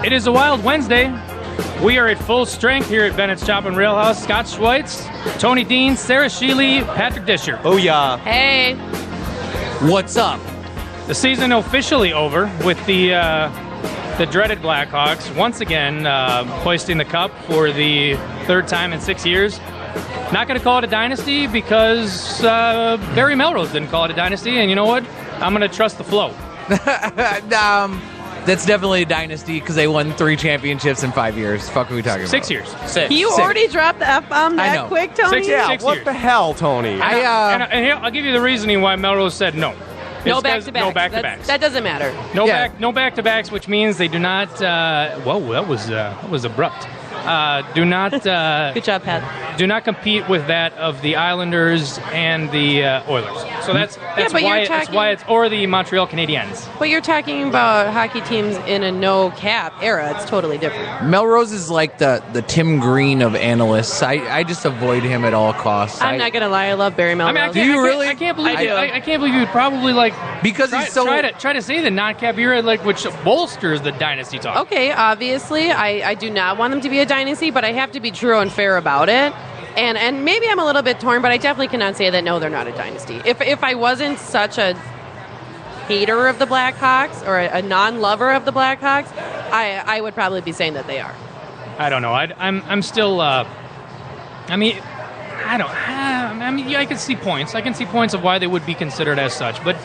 It is a wild Wednesday. We are at full strength here at Bennett's Chop and Rail House. Scott Schweitz, Tony Dean, Sarah Sheely, Patrick Disher. Oh, yeah. Hey. What's up? The season officially over with the dreaded Blackhawks once again hoisting the cup for the third time in 6 years. Not going to call it a dynasty because Barry Melrose didn't call it a dynasty, and you know what? I'm going to trust the flow. That's definitely a dynasty because they won 3 championships in 5 years. Fuck are we talking about? 6 years. You already dropped the F-bomb that quick, Tony? Six What years. the hell, Tony? And here, I'll give you the reasoning why Melrose said no. No It's 'cause back-to-backs. No back-to-backs. That doesn't matter. No back-to-backs, which means they do not. Whoa, that was abrupt. Do not. Good job, Pat. Do not compete with that of the Islanders and the Oilers. So that's but why you're that's why it's or the Montreal Canadiens. But you're talking about hockey teams in a no-cap era. It's totally different. Melrose is like the Tim Green of analysts. I just avoid him at all costs. I'm not going to lie. I love Barry Melrose. I mean, Do you really? I can't believe I do. I can't believe you would probably like Because try, he's so... try to say the non-cap era, like which bolsters the dynasty talk. Okay, obviously, I do not want them to be a dynasty, but I have to be true and fair about it. And maybe I'm a little bit torn, but I definitely cannot say that, no, they're not a dynasty. If I wasn't such a hater of the Blackhawks or a non-lover of the Blackhawks, I would probably be saying that they are. I don't know. I'm still. I mean, I can see points. I can see points of why they would be considered as such. But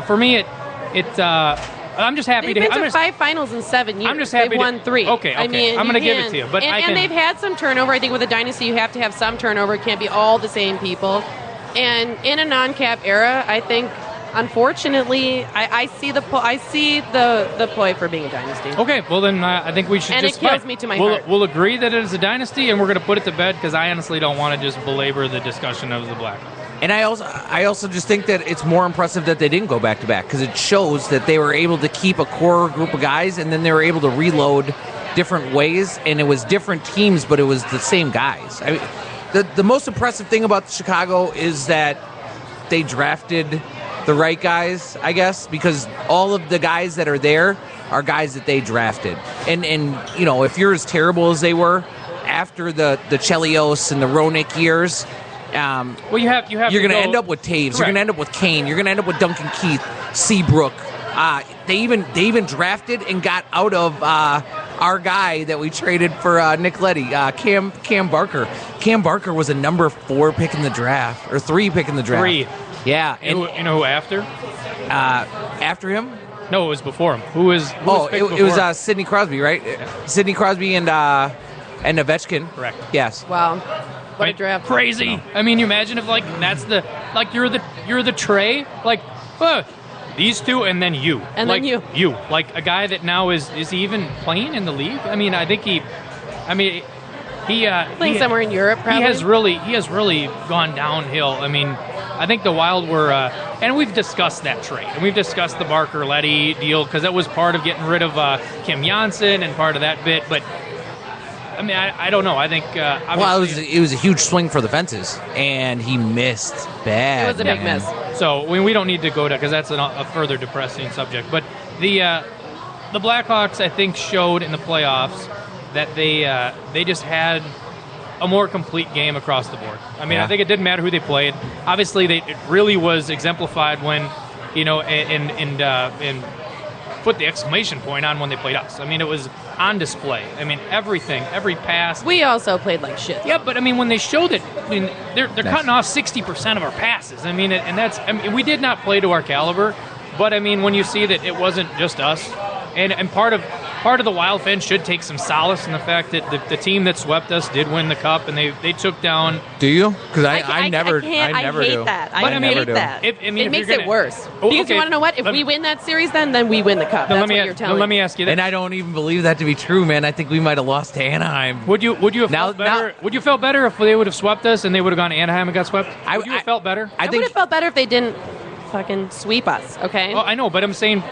for me, I'm just happy They've to. been I'm to just, 5 finals in 7 years. I'm just happy They've won to, 3. Okay. I mean, I'm going to you give it can't- to you. But and they've had some turnover. I think with a dynasty, you have to have some turnover. It can't be all the same people. And in a non-cap era, I think, unfortunately, I see the ploy for being a dynasty. Okay, well then I think we should And just. it kills me to my we'll, heart. We'll agree that it is a dynasty, and we're going to put it to bed because I honestly don't want to just belabor the discussion of the Blackhawks. And I also just think that it's more impressive that they didn't go back-to-back because it shows that they were able to keep a core group of guys and then they were able to reload different ways, and it was different teams, but it was the same guys. I mean, the most impressive thing about Chicago is that they drafted the right guys, I guess, because all of the guys that are there are guys that they drafted. And you know, if you're as terrible as they were after the Chelios and the Roenick years, Well, you have. you're going to end up with Taves. Correct. You're going to end up with Kane. You're going to end up with Duncan Keith, Seabrook. They even drafted and got out of our guy that we traded for Nick Leddy, Cam Barker. Cam Barker was a number 4 pick in the draft, or 3 pick in the draft. 3. Yeah. You know who after? After him? No, it was before him. Who was? It was Sidney Crosby, right? Sidney Crosby and Ovechkin. Correct. Yes. Wow. What a Right? draft. Crazy. I mean, you imagine if that's you're the tray, like these two and then you. And like, then you. You. Like a guy that now is he even playing in the league? I mean, I think he Playing somewhere in Europe, probably. He has really gone downhill. I mean, I think the Wild were and we've discussed that trade. And we've discussed the Barker Leddy deal because that was part of getting rid of Kim Janssen and part of that bit, but I mean, I don't know. I think obviously, it was a huge swing for the fences, and he missed bad. It was a big man. miss. So we don't need to go to because that's a further depressing subject. But the Blackhawks, I think, showed in the playoffs that they just had a more complete game across the board. I mean, Yeah. I think it didn't matter who they played. Obviously, it really was exemplified when and put the exclamation point on when they played us. I mean, it was on display. I mean, everything, every pass. We also played like shit. Yeah, but I mean, when they showed it, I mean, they're cutting off 60% of our passes. I mean, we did not play to our caliber, but I mean, when you see that it wasn't just us, and part of the Wild fans should take some solace in the fact that the team that swept us did win the cup, and they took down. Do you? Because I never I never hate do. that. But I mean, hate that. if it you're makes gonna- it worse. Oh, Because okay. you want to know what? If we win that series, then we win the cup. That's what you're telling me. Let me ask you this. And I don't even believe that to be true, man. I think we might have lost to Anaheim. Would you have Now- felt better? Would you felt better if they would have swept us and they would have gone to Anaheim and got swept? Would you have felt better? I would have felt better if they didn't fucking sweep us, okay? Oh, I know, but I'm saying,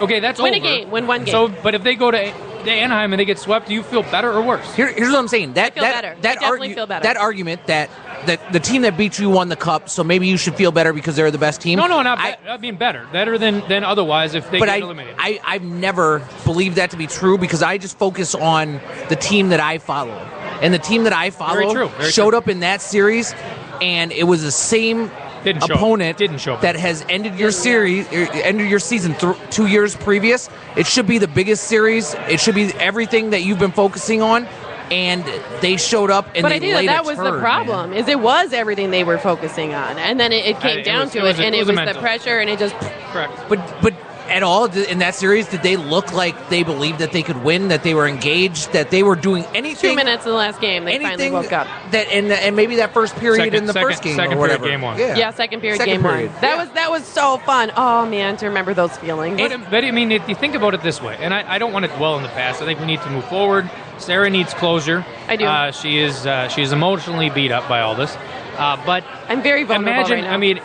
okay, that's Win over. a game, win one game. So, but if they go to Anaheim and they get swept, do you feel better or worse? Here's what I'm saying. I feel better. I definitely feel better. That argument that the team that beat you won the cup, so maybe you should feel better because they're the best team. No, not I mean better than otherwise if they get eliminated. I've never believed that to be true because I just focus on the team that I follow, and the team that I follow showed up in that series, and it was the same opponent that has ended your series, ended your season 2 years previous. It should be the biggest series. It should be everything that you've been focusing on. And they showed up and but they I think laid that was turd, the problem. man. Is it was everything they were focusing on, and then it came down to it, and it was the pressure, and it just correct. But at all in that series, did they look like they believed that they could win, that they were engaged, that they were doing anything? 2 minutes in the last game, they finally woke up. That and maybe that first period in the first game second or whatever. Period, game one. Yeah, second period, game one. That was so fun. Oh man, to remember those feelings. But I mean, if you think about it this way, and I don't want to dwell in the past. I think we need to move forward. Sarah needs closure. I do. She is emotionally beat up by all this. But I'm very vulnerable imagine, right now. I mean,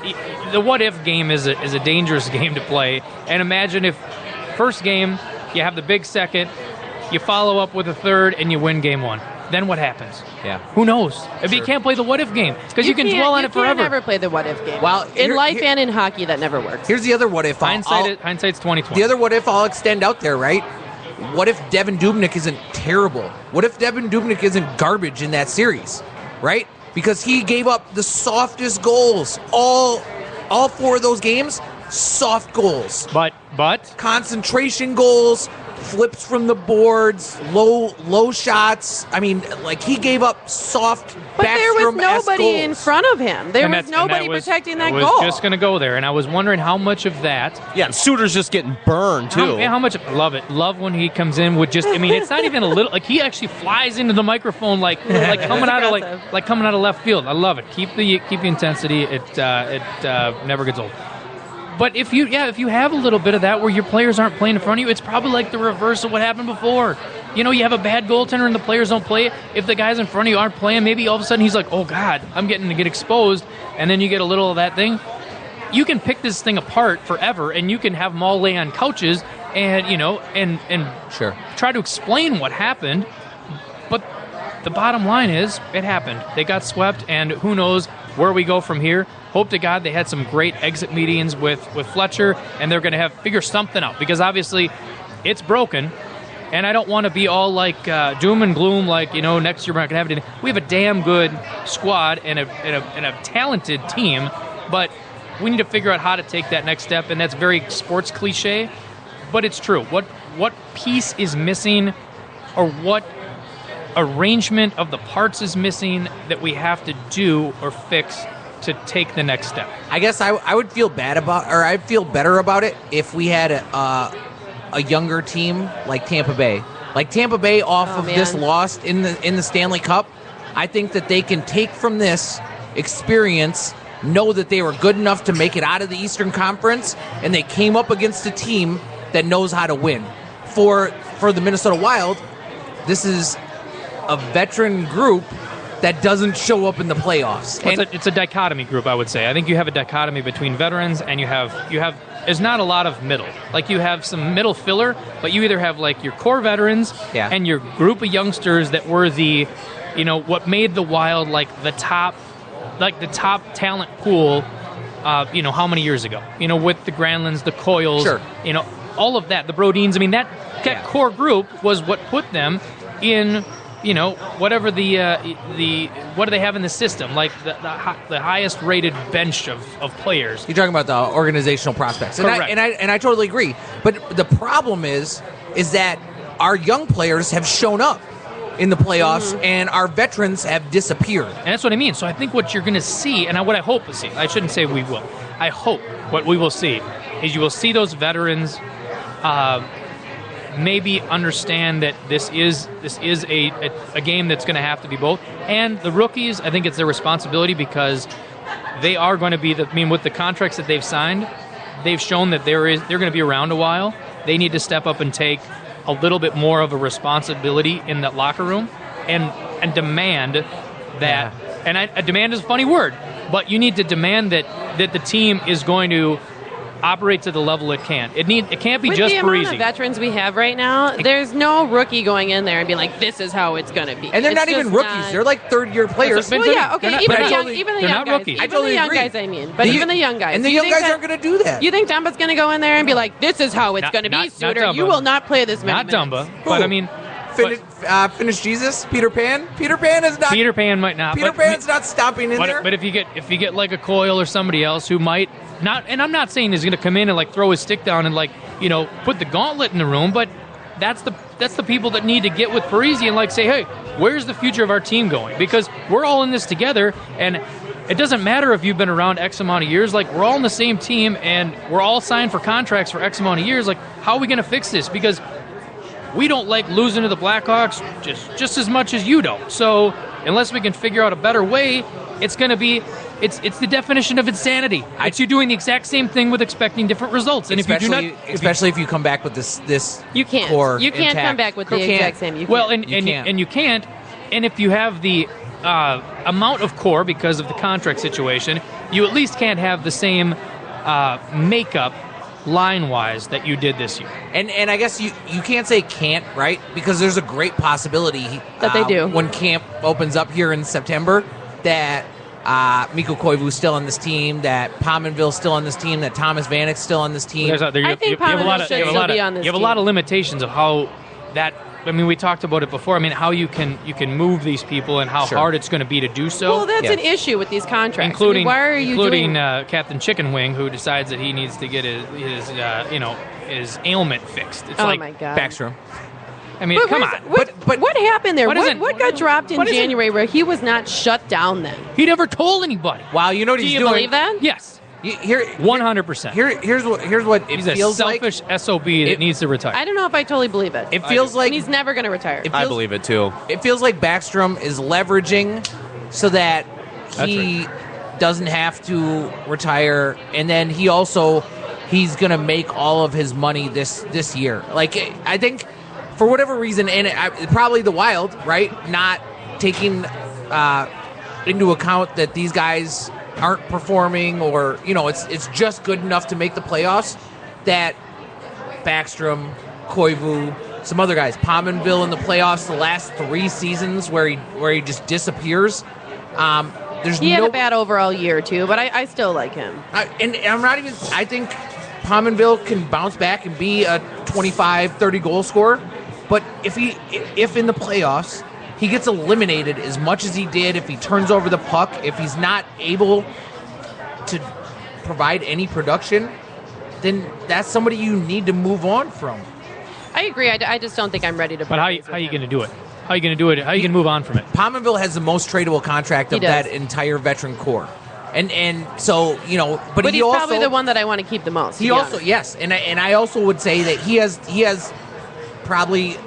the what-if game is a dangerous game to play. And imagine if first game, you have the big second, you follow up with a third, and you win game one. Then what happens? Yeah. Who knows? I mean, you can't play the what-if game because you can dwell on it forever. You can never play the what-if game. Well, in life and in hockey, that never works. Here's the other what-if. Hindsight's 20/20. The other what-if I'll extend out there, right? What if Devin Dubnyk isn't terrible? What if Devin Dubnyk isn't garbage in that series, right? Because he gave up the softest goals. All 4 of those games, soft goals. But concentration goals, flips from the boards, low shots. I mean, like he gave up soft. But there was nobody goals in front of him. There was nobody protecting that goal. I was just going to go there, and I was wondering how much of that. Yeah, and Suter's just getting burned too. How much? Love it. Love when he comes in with just. I mean, it's not even a little. Like he actually flies into the microphone like coming out of like coming out of left field. I love it. Keep the intensity. It never gets old. But if you have a little bit of that where your players aren't playing in front of you, it's probably like the reverse of what happened before. You know, you have a bad goaltender and the players don't play. If the guys in front of you aren't playing, maybe all of a sudden he's like, oh, God, I'm getting to get exposed. And then you get a little of that thing. You can pick this thing apart forever, and you can have them all lay on couches and, and sure, try to explain what happened. But the bottom line is it happened. They got swept, and who knows where we go from here. Hope to God they had some great exit meetings with Fletcher, and they're going to figure something out because obviously it's broken. And I don't want to be all like doom and gloom, like, next year we're not going to have anything. We have a damn good squad and a talented team, but we need to figure out how to take that next step, and that's very sports cliche, but it's true. What piece is missing, or what arrangement of the parts is missing that we have to do or fix to take the next step? I guess I would feel bad about, or I'd feel better about it if we had a younger team like Tampa Bay. Like Tampa Bay off this loss in the Stanley Cup, I think that they can take from this experience, know that they were good enough to make it out of the Eastern Conference, and they came up against a team that knows how to win. For the Minnesota Wild, this is a veteran group that doesn't show up in the playoffs. Well, it's a dichotomy group, I would say. I think you have a dichotomy between veterans and you have there's not a lot of middle. Like you have some middle filler, but you either have like your core veterans and your group of youngsters that were the, what made the Wild like the top talent pool, how many years ago? With the Granlunds, the Coyles, all of that, the Brodins. I mean, that core group was what put them in, whatever what do they have in the system? Like the highest rated bench of players. You're talking about the organizational prospects. Correct. And I totally agree. But the problem is that our young players have shown up in the playoffs and our veterans have disappeared. And that's what I mean. So I think what you're going to see, and what I hope to see, I shouldn't say we will, I hope what we will see is you will see those veterans maybe understand that this is a game that's going to have to be both. And the rookies, I think it's their responsibility because they are going to be with the contracts that they've signed, they've shown that they're going to be around a while. They need to step up and take a little bit more of a responsibility in that locker room and demand that. And demand is a funny word, but you need to demand that the team is going to operate to the level it can. It can't be With just the amount Parisi. of veterans we have right now, there's no rookie going in there and being like, "This is how it's going to be." And they're It's not even just rookies. not- They're like third-year players. That's Well, yeah, okay. They're not- Even they're the not- young, even the they're young not guys. rookies. Even I totally the young agree. guys. I mean, but even the young guys. And the You young think guys that- aren't going to do that. You think Dumba's going to go in there and be like, "This is how it's going to be, Not Suter. Dumba. You will not play this many Not minutes." Dumba, but I mean, Finish Jesus, Peter Pan. Peter Pan is not. Peter Pan might not. Peter but, Pan's not stopping in there. But if you get like a Coyle or somebody else who might not, and I'm not saying he's going to come in and like throw his stick down and like put the gauntlet in the room, but that's the people that need to get with Parisi and like say, hey, where's the future of our team going? Because we're all in this together, and it doesn't matter if you've been around X amount of years. Like, we're all in the same team, and we're all signed for contracts for X amount of years. Like, how are we going to fix this? Because we don't like losing to the Blackhawks just as much as you don't. So unless we can figure out a better way, it's going to be it's the definition of insanity. It's you doing the exact same thing with expecting different results. And especially if you come back with this You can't. core You can't intact. come back with the You can't. exact same. You well, can't. and you can't. And if you have the amount of core because of the contract situation, you at least can't have the same makeup line-wise that you did this year. And I guess you can't say can't, right? Because there's a great possibility That they do. when camp opens up here in September that Mikko Koivu's still on this team, that Pominville's still on this team, that Thomas Vanek's still on this team. I think Pominville should still be on this You have a lot of limitations of how that. I mean, we talked about it before. I mean, how you can move these people and how Sure. hard it's going to be to do so. Well, that's Yeah. an issue with these contracts. including why are you doing? Captain Chicken Wing, who decides that he needs to get his ailment fixed. It's Oh like my God. Backstrom. I mean, come on. What happened there? What isn't- What got dropped in what isn't- January where he was not shut down then? He never told anybody. Wow, you know what Do he's you doing? believe that? Yes, Here, 100%. here's what it He's a feels like. selfish SOB that It- needs to retire. I don't know if I totally believe it. It feels like and he's never going to retire. It I feels- believe it too. It feels like Backstrom is leveraging so that he doesn't have to retire, and then he's going to make all of his money this year. Like, I think for whatever reason, and probably the Wild, right, not taking into account that these guys aren't performing, or it's just good enough to make the playoffs, that Backstrom, Koivu, some other guys, Pominville in the playoffs the last 3 seasons where he just disappears. He had a bad overall year too, but I still like him. I think Pominville can bounce back and be a 25, 30 goal scorer, but if in the playoffs he gets eliminated as much as he did, if he turns over the puck, if he's not able to provide any production, then that's somebody you need to move on from. I agree. I just don't think I'm ready to. But how are you going to do it? How are you going to do it? How are you going to move on from it? Pominville has the most tradable contract of He does. that entire veteran core. And so, but But he he's also, probably the one that I want to keep the most. to he be also, honest. yes, and I also would say that he has probably,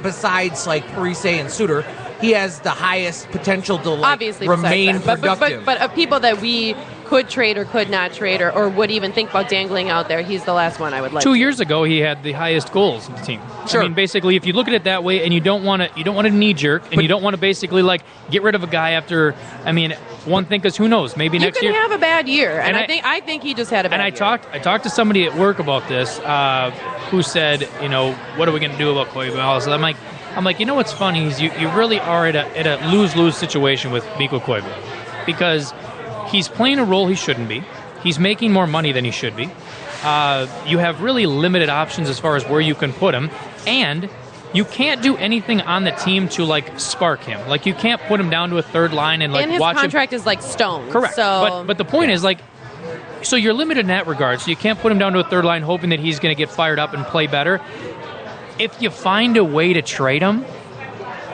besides like Parise and Suter, he has the highest potential to obviously remain besides that. productive. But of people that we could trade or could not trade or would even think about dangling out there, he's the last one I would like. 2 years ago, he had the highest goals in the team. Sure. I mean, basically, if you look at it that way, and you don't want to knee jerk, and you don't want to basically like get rid of a guy after. I mean, one thing, because who knows? Maybe You next can year. have a bad year, and And I think he just had a bad And year. I talked to somebody at work about this, who said, what are we going to do about Koivu? I'm like, what's funny is you really are at a lose-lose situation with Mikko Koivu, because he's playing a role he shouldn't be. He's making more money than he should be. You have really limited options as far as where you can put him, and you can't do anything on the team to like spark him. Like, you can't put him down to a third line and like and his watch contract is like stone. Correct. So, But the point is, like, so you're limited in that regard. So you can't put him down to a third line hoping that he's going to get fired up and play better. If you find a way to trade him,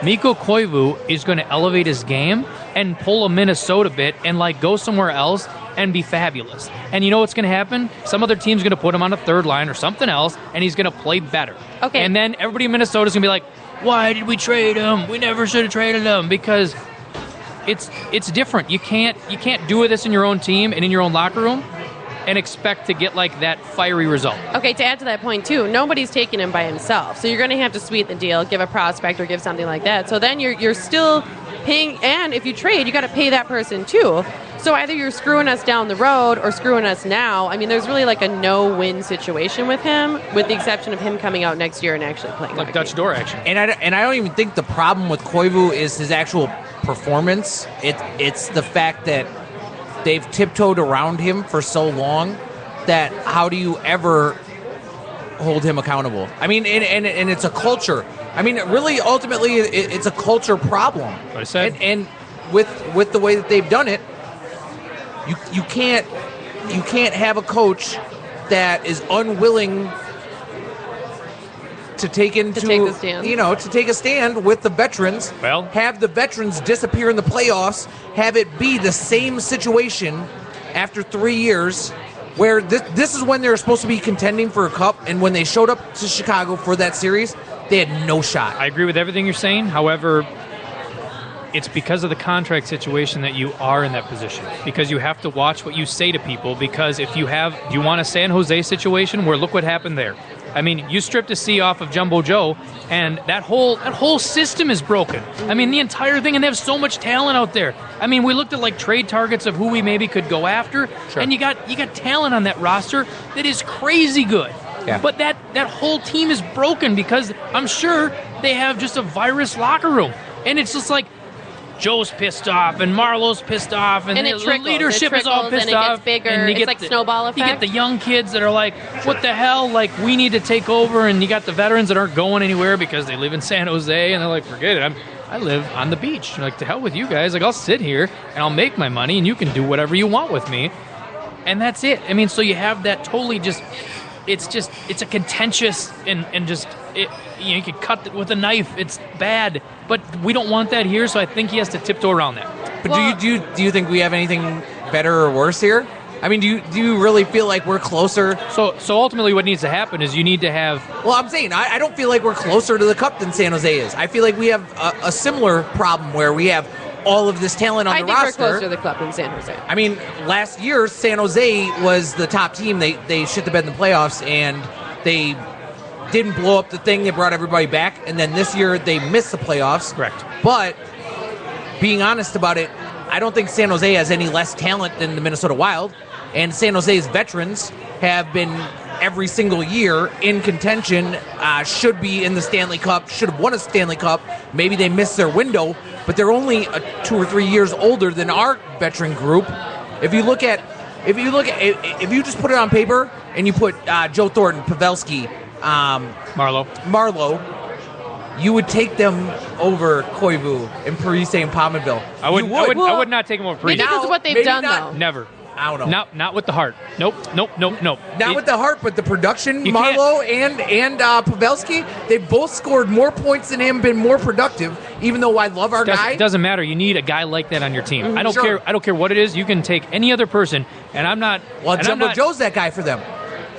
Mikko Koivu is going to elevate his game and pull a Minnesota bit and like go somewhere else and be fabulous. And you know what's going to happen? Some other team's going to put him on a third line or something else, and he's going to play better. Okay. And then everybody in Minnesota's going to be like, why did we trade him? We never should have traded him, because it's different. You can't do this in your own team and in your own locker room and expect to get like that fiery result. okay, to add to that point too, nobody's taking him by himself. So you're going to have to sweeten the deal, give a prospect or give something like that. So then you're still paying, and if you trade, you got to pay that person too. So either you're screwing us down the road or screwing us now. I mean, there's really like a no-win situation with him, with the exception of him coming out next year and actually playing Like hockey. Dutch door action. And I don't even think the problem with Koivu is his actual performance. It's the fact that they've tiptoed around him for so long that how do you ever hold him accountable? I mean, and it's a culture. I mean, really, ultimately, it's a culture problem. What I said. And with the way that they've done it, you can't have a coach that is unwilling to take take the stand. to take a stand with the veterans. Well- have the veterans disappear in the playoffs. Have it be the same situation after 3 years, where this is when they're supposed to be contending for a cup, and when they showed up to Chicago for that series, they had no shot. I agree with everything you're saying. However, it's because of the contract situation that you are in that position. Because you have to watch what you say to people. Because if you want a San Jose situation where look what happened there. I mean, you stripped a C off of Jumbo Joe, and that whole system is broken. I mean, the entire thing, and they have so much talent out there. I mean, we looked at like trade targets of who we maybe could go after, Sure. and you got talent on that roster that is crazy good. Yeah. But that whole team is broken because I'm sure they have just a virus locker room, and it's just like Joe's pissed off and Marlowe's pissed off, and, And it the trickles. leadership It is all trickles pissed and it gets off. bigger. And you It's get like snowball You get effect. the young kids that are like, "What the hell?" Like, we need to take over, and you got the veterans that aren't going anywhere because they live in San Jose, and they're like, "Forget it. I live on the beach. Like, to hell with you guys. Like, I'll sit here and I'll make my money, and you can do whatever you want with me." And that's it. I mean, so you have that totally just. It's a contentious and just you can cut it with a knife. It's bad, but we don't want that here. So I think he has to tiptoe around that. But Well- do you think we have anything better or worse here? I mean, do you really feel like we're closer? So ultimately, what needs to happen is you need to have. Well, I'm saying I don't feel like we're closer to the cup than San Jose is. I feel like we have a similar problem where we have all of this talent on I the think we're roster. closer to the club than San Jose. I mean, last year San Jose was the top team. They shit the bed in the playoffs, and they didn't blow up the thing. They brought everybody back, and then this year they missed the playoffs. Correct. But being honest about it, I don't think San Jose has any less talent than the Minnesota Wild, and San Jose's veterans have been every single year in contention, should be in the Stanley Cup, should have won a Stanley Cup. Maybe they missed their window, but they're only 2 or 3 years older than our veteran group. If you just put it on paper and you put Joe Thornton, Pavelski, Marlowe, you would take them over Koivu and Parise and Pominville. I would You I would not take him over Maybe Parise. because of what they've maybe done, not. though. Never. I don't know. Not with the heart. Nope. Not with the heart, but the production. You can't- Marlowe and Pavelski, they've both scored more points than him, been more productive. Even though I love our guy, Doesn't matter. You need a guy like that on your team. I don't Sure. care. I don't care what it is. You can take any other person, and I'm not. well, and I'm Jumbo not- Joe's that guy for them.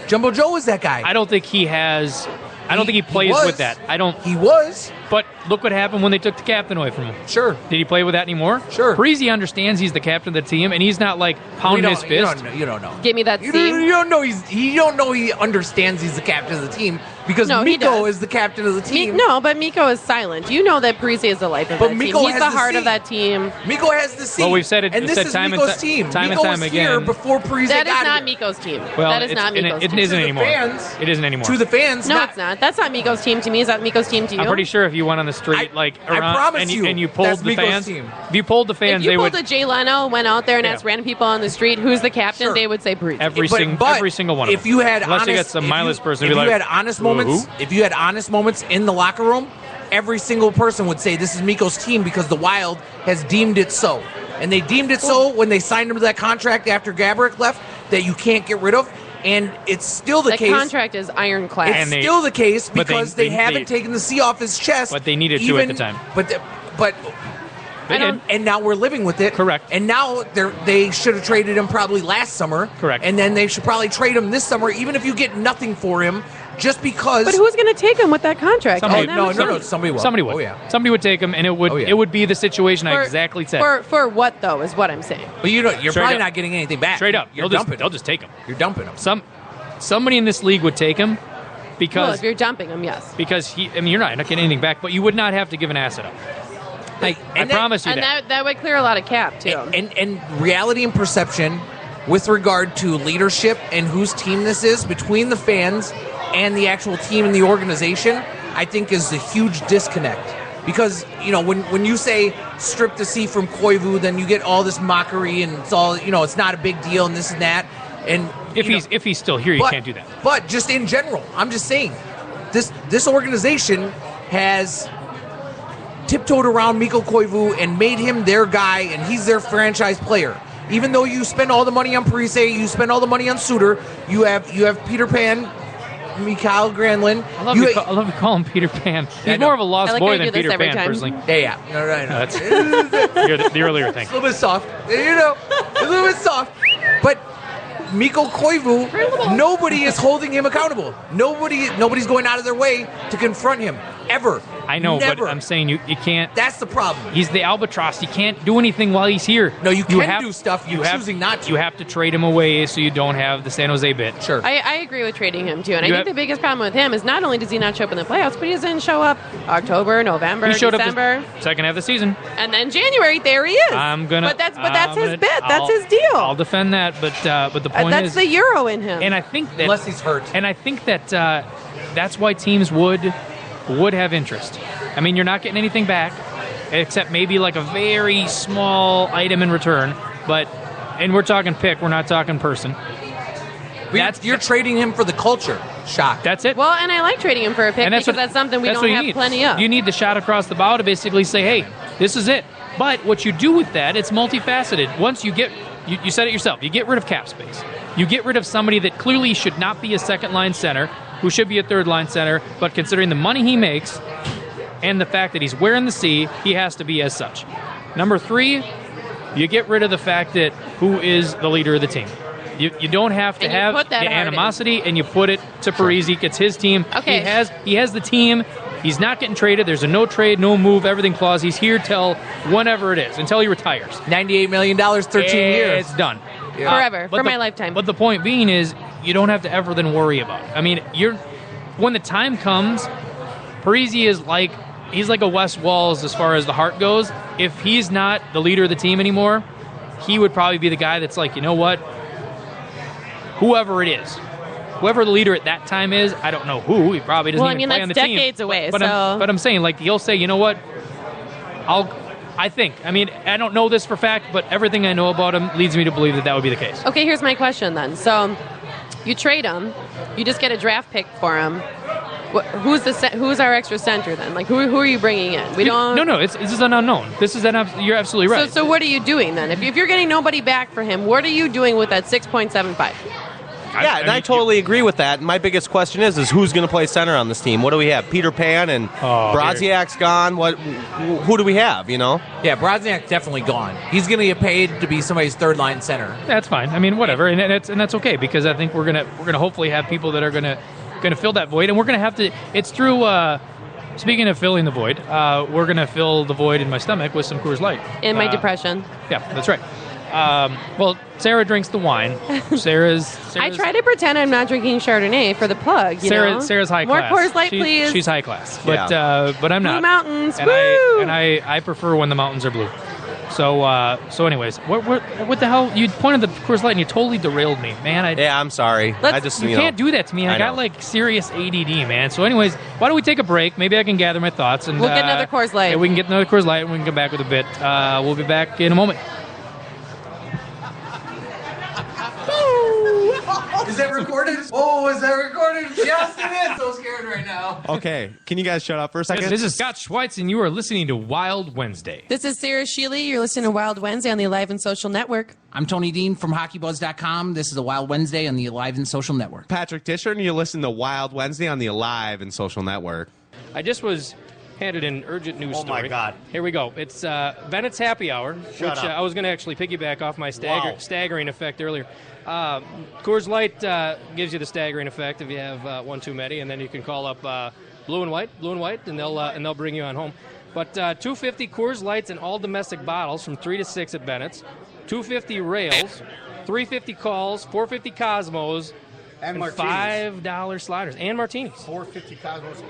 Jumbo Joe is that guy. I don't think he has. I don't think he plays was. with that. I don't. He was But look what happened when they took the captain away from him. sure. Did he play with that anymore? Sure. Parise understands he's the captain of the team, and he's not like pounding his fist. You don't know. Give me that You C. don't know. You don't know he understands he's the captain of the team because No, he Mikko does. is the captain of the team. No, but Mikko is silent. You know that Parise is the life of But that Mikko team. He's has the the heart C. of that team. Mikko has the seat. Well, we've said it- and we've this said is time and Mikko's ti- team. time and Mikko time was here again. before Parise That is got not here. Mikko's team. Well, that is it's- not and Mikko's it team. isn't To the anymore. fans- It isn't anymore. To the fans, No, it's not. That's not Mikko's team to me. Is that Mikko's team to you? I'm pretty sure if you went on the street, I around, promise and you, and you polled that's the Mikko's fans, team. if you polled the fans, If you they pulled would a Jay Leno, went out there and Yeah. asked random people on the street who's the captain, Sure. they would say Parise. every But single one of if them. you had Unless honest, you got some mindless person, if who'd be you like, had honest "Who?" moments, if you had honest moments in the locker room, every single person would say this is Mikko's team because the Wild has deemed it so, and they deemed it so when they signed him to that contract after Gaborik left that you can't get rid of, and it's still the that case. contract is ironclad. It's And they- still the case but because they- they haven't taken the C off his chest. But they needed to at the time. But They did. and now we're living with it. Correct. And now they should have traded him probably last summer. Correct. And then they should probably trade him this summer, even if you get nothing for him, just because. but who's going to take him with that contract? Somebody- That no, much no, money. somebody will. Somebody would. Oh yeah. Somebody would take him, and it would Oh, yeah. it would be the situation I For- exactly said. For what though? Is what I'm saying. But you're Straight probably up. not getting anything back. Straight up, You're they'll dumping they'll him. just take him. You're dumping him. Somebody in this league would take him Well, because if you're dumping him, yes. because he. I mean, you're not getting anything back, but you would not have to give an asset up. I And promise you And that. that would clear a lot of cap, too. And reality and perception with regard to leadership and whose team this is between the fans and the actual team and the organization, I think is a huge disconnect. Because, when you say strip the C from Koivu, then you get all this mockery and it's all, it's not a big deal and this and that. And if he's still here, you can't do that. But just in general, I'm just saying, this organization has tiptoed around Mikko Koivu and made him their guy, and he's their franchise player. Even though you spend all the money on Parise, you spend all the money on Suter, you have Peter Pan, Mikael Granlund. I love you call him Peter Pan. He's know. more of a lost I like boy how you than do this Peter every Pan, time. personally. Yeah. No, right. No. That's It's the earlier thing. a little bit soft. A little bit soft. But Mikko Koivu, nobody is holding him accountable. Nobody's going out of their way to confront him. Ever. I know, Never. but I'm saying you can't. That's the problem. He's the albatross. You can't do anything while he's here. No, you can do stuff. You're have- choosing not to. You have to trade him away so you don't have the San Jose bit. Sure. I agree with trading him, too. And You I think have- the biggest problem with him is not only does he not show up in the playoffs, but he doesn't show up October, November, He showed December. up the second half of the season. And then January, there he is. But that's his bit. That's his deal. I'll defend that, but the point That's is, the Euro in him. and I think that Unless he's hurt. And I think that that's why teams would have interest. I mean, you're not getting anything back, except maybe like a very small item in return. And we're talking pick, we're not talking person. You're trading him for the culture. Shock. That's it. well, and I like trading him for a pick And because that's something we that's don't what you have need. plenty of. You need the shot across the bow to basically say, hey, this is it. But what you do with that, it's multifaceted. Once you get, you said it yourself, you get rid of cap space. You get rid of somebody that clearly should not be a second-line center, who should be a third-line center, but considering the money he makes and the fact that he's wearing the C, he has to be as such. Number 3, you get rid of the fact that who is the leader of the team. You don't have to And you have put the that hard in. animosity, and you put it to Parise. It's his team. Okay. He has the team. He's not getting traded. There's a no trade, no move, everything clause. He's here till whenever it is, until he retires. $98 million, 13 years. It's done. Forever, But for my lifetime. But the point being is, you don't have to ever then worry about it. I mean, when the time comes, Parise is he's like a Wes Walls as far as the heart goes. If he's not the leader of the team anymore, he would probably be the guy that's like, you know what? Whoever it is, whoever the leader at that time is, I don't know who. He probably doesn't Well, I even mean, play on the that's team. decades away, But so- I'm saying, he'll say, you know what? I don't know this for fact, but everything I know about him leads me to believe that would be the case. Okay, here's my question then. So you trade him, you just get a draft pick for him. Who's our extra center then? Like who are you bringing in? We don't. No. This is an unknown. You're absolutely right. So what are you doing then? If you're getting nobody back for him, what are you doing with that 6.75? I totally agree with that. My biggest question is who's going to play center on this team? What do we have? Peter Pan and Brodziak's gone. Who do we have? Yeah, Brodziak's definitely gone. He's going to get paid to be somebody's third-line center. That's fine. I mean, whatever, and that's okay because I think we're gonna hopefully have people that are gonna fill that void, and we're gonna have to. It's through. Speaking of filling the void, we're gonna fill the void in my stomach with some Coors Light. In my depression. Yeah, that's right. Well, Sarah drinks the wine. Sarah's I try to pretend I'm not drinking Chardonnay for the plug. Sarah's high More class. Coors Light, please. She's high class, but I'm Blue not. Mountains, and woo! I prefer when the mountains are blue. So anyways, what the hell? You pointed the Coors Light and you totally derailed me, man. I'm sorry. You can't do that to me. I got serious ADD, man. So anyways, why don't we take a break? Maybe I can gather my thoughts and We'll get another Coors Light. Yeah, we can get another Coors Light and we can come back with a bit. We'll be back in a moment. Is that recorded? Oh, is that recorded? Yes, it is. So scared right now. Okay, can you guys shut up for a second? This is Scott Schweitz, and you are listening to Wild Wednesday. This is Sarah Sheely. You're listening to Wild Wednesday on the Alive and Social Network. I'm Tony Dean from HockeyBuzz.com. This is a Wild Wednesday on the Alive and Social Network. Patrick Disher, and you listen to Wild Wednesday on the Alive and Social Network. I just was handed an urgent news story. Oh, my God. Here we go. It's Bennett's Happy Hour, which I was going to actually piggyback off my staggering effect earlier. Coors Light gives you the staggering effect if you have one too many, and then you can call up Blue and White, and they'll bring you on home. But 250 Coors Lights in all domestic bottles from 3 to 6 at Bennett's, 250 Rails, 350 Calls, 450 Cosmos, And $5 sliders and martinis. $4.50 Cosmos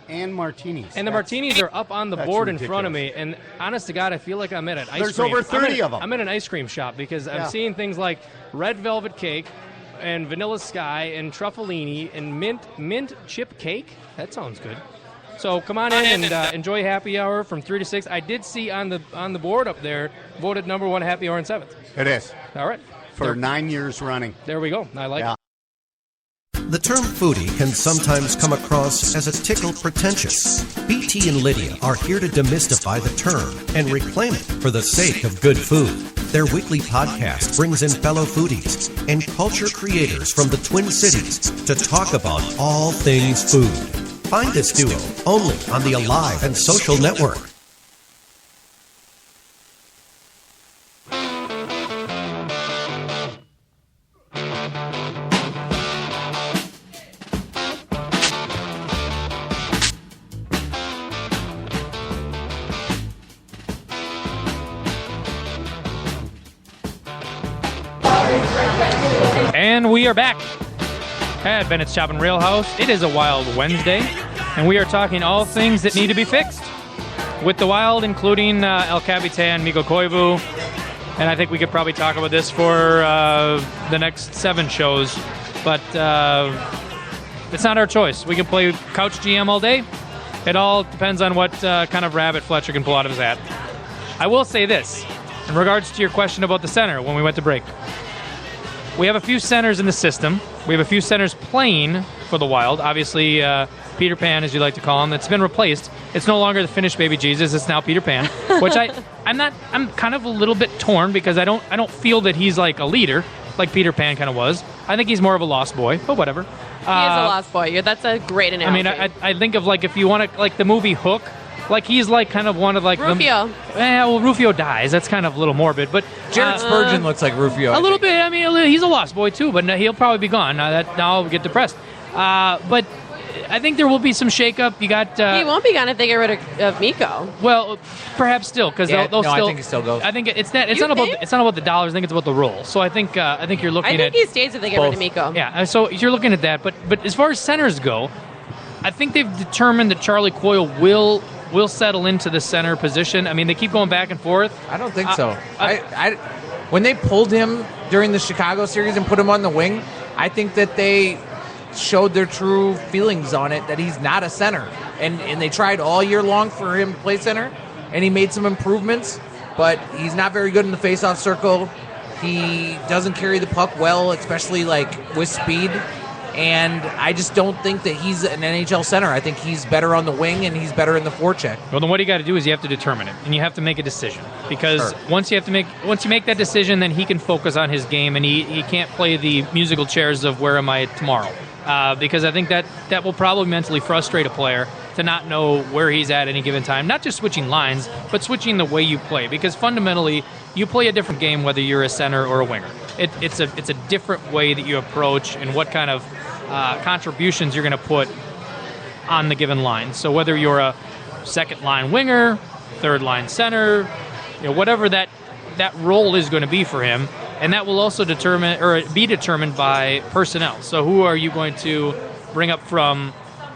and martinis. And the martinis are up on the board ridiculous. in front of me. And honest to God, I feel like I'm at an ice There's cream. over 30 of them. I'm at an ice cream shop because I'm seeing things like red velvet cake and vanilla sky and truffalini and mint chip cake. That sounds good. So come on in and enjoy happy hour from 3 to 6. I did see on the board up there, voted number 1 happy hour in 7th. It is. All right. For 9 years running. There we go. I like it. The term foodie can sometimes come across as a tickle pretentious. BT and Lydia are here to demystify the term and reclaim it for the sake of good food. Their weekly podcast brings in fellow foodies and culture creators from the Twin Cities to talk about all things food. Find this duo only on the Alive and Social Network. And we are back at Bennett's Shop and Rail House. It is a Wild Wednesday, and we are talking all things that need to be fixed with the Wild, including El Capitan, Mikko Koivu, and I think we could probably talk about this for the next 7 shows, but it's not our choice. We can play couch GM all day. It all depends on what kind of rabbit Fletcher can pull out of his hat. I will say this, in regards to your question about the center when we went to break. We have a few centers in the system. We have a few centers playing for the Wild. Obviously, Peter Pan, as you like to call him, it's been replaced. It's no longer the Finnish baby Jesus. It's now Peter Pan, which I'm kind of a little bit torn because I don't feel that he's like a leader like Peter Pan kind of was. I think he's more of a lost boy, but whatever. He is a lost boy. That's a great analogy. I mean, I think of like if you want to like the movie Hook. Like, he's like kind of one of like Rufio. Rufio dies. That's kind of a little morbid. But Jared Spurgeon looks like Rufio. A little bit. I mean, he's a lost boy, too. But he'll probably be gone. Now I'll get depressed. But I think there will be some shakeup. You got... he won't be gone if they get rid of Mikko. Well, perhaps still, because they'll still... I think he still goes. I think it's not about the dollars. I think it's about the role. So I think you're looking at... I think he stays if they get rid of Mikko. Yeah, so you're looking at that. But as far as centers go, I think they've determined that Charlie Coyle will settle into the center position. I mean, they keep going back and forth. I don't think so. When they pulled him during the Chicago series and put him on the wing, I think that they showed their true feelings on it, that he's not a center. And they tried all year long for him to play center, and he made some improvements, but he's not very good in the faceoff circle. He doesn't carry the puck well, especially like with speed. And I just don't think that he's an NHL center. I think he's better on the wing and he's better in the forecheck. Well, then what you got to do is you have to determine it, and you have to make a decision. Because once you make that decision, then he can focus on his game, and he can't play the musical chairs of where am I tomorrow. Because I think that will probably mentally frustrate a player to not know where he's at any given time. Not just switching lines, but switching the way you play. Because fundamentally, you play a different game whether you're a center or a winger. It's a different way that you approach and what kind of contributions you're going to put on the given line. So whether you're a second line winger, third line center, whatever that role is going to be for him, and that will also be determined by personnel. So who are you going to bring up from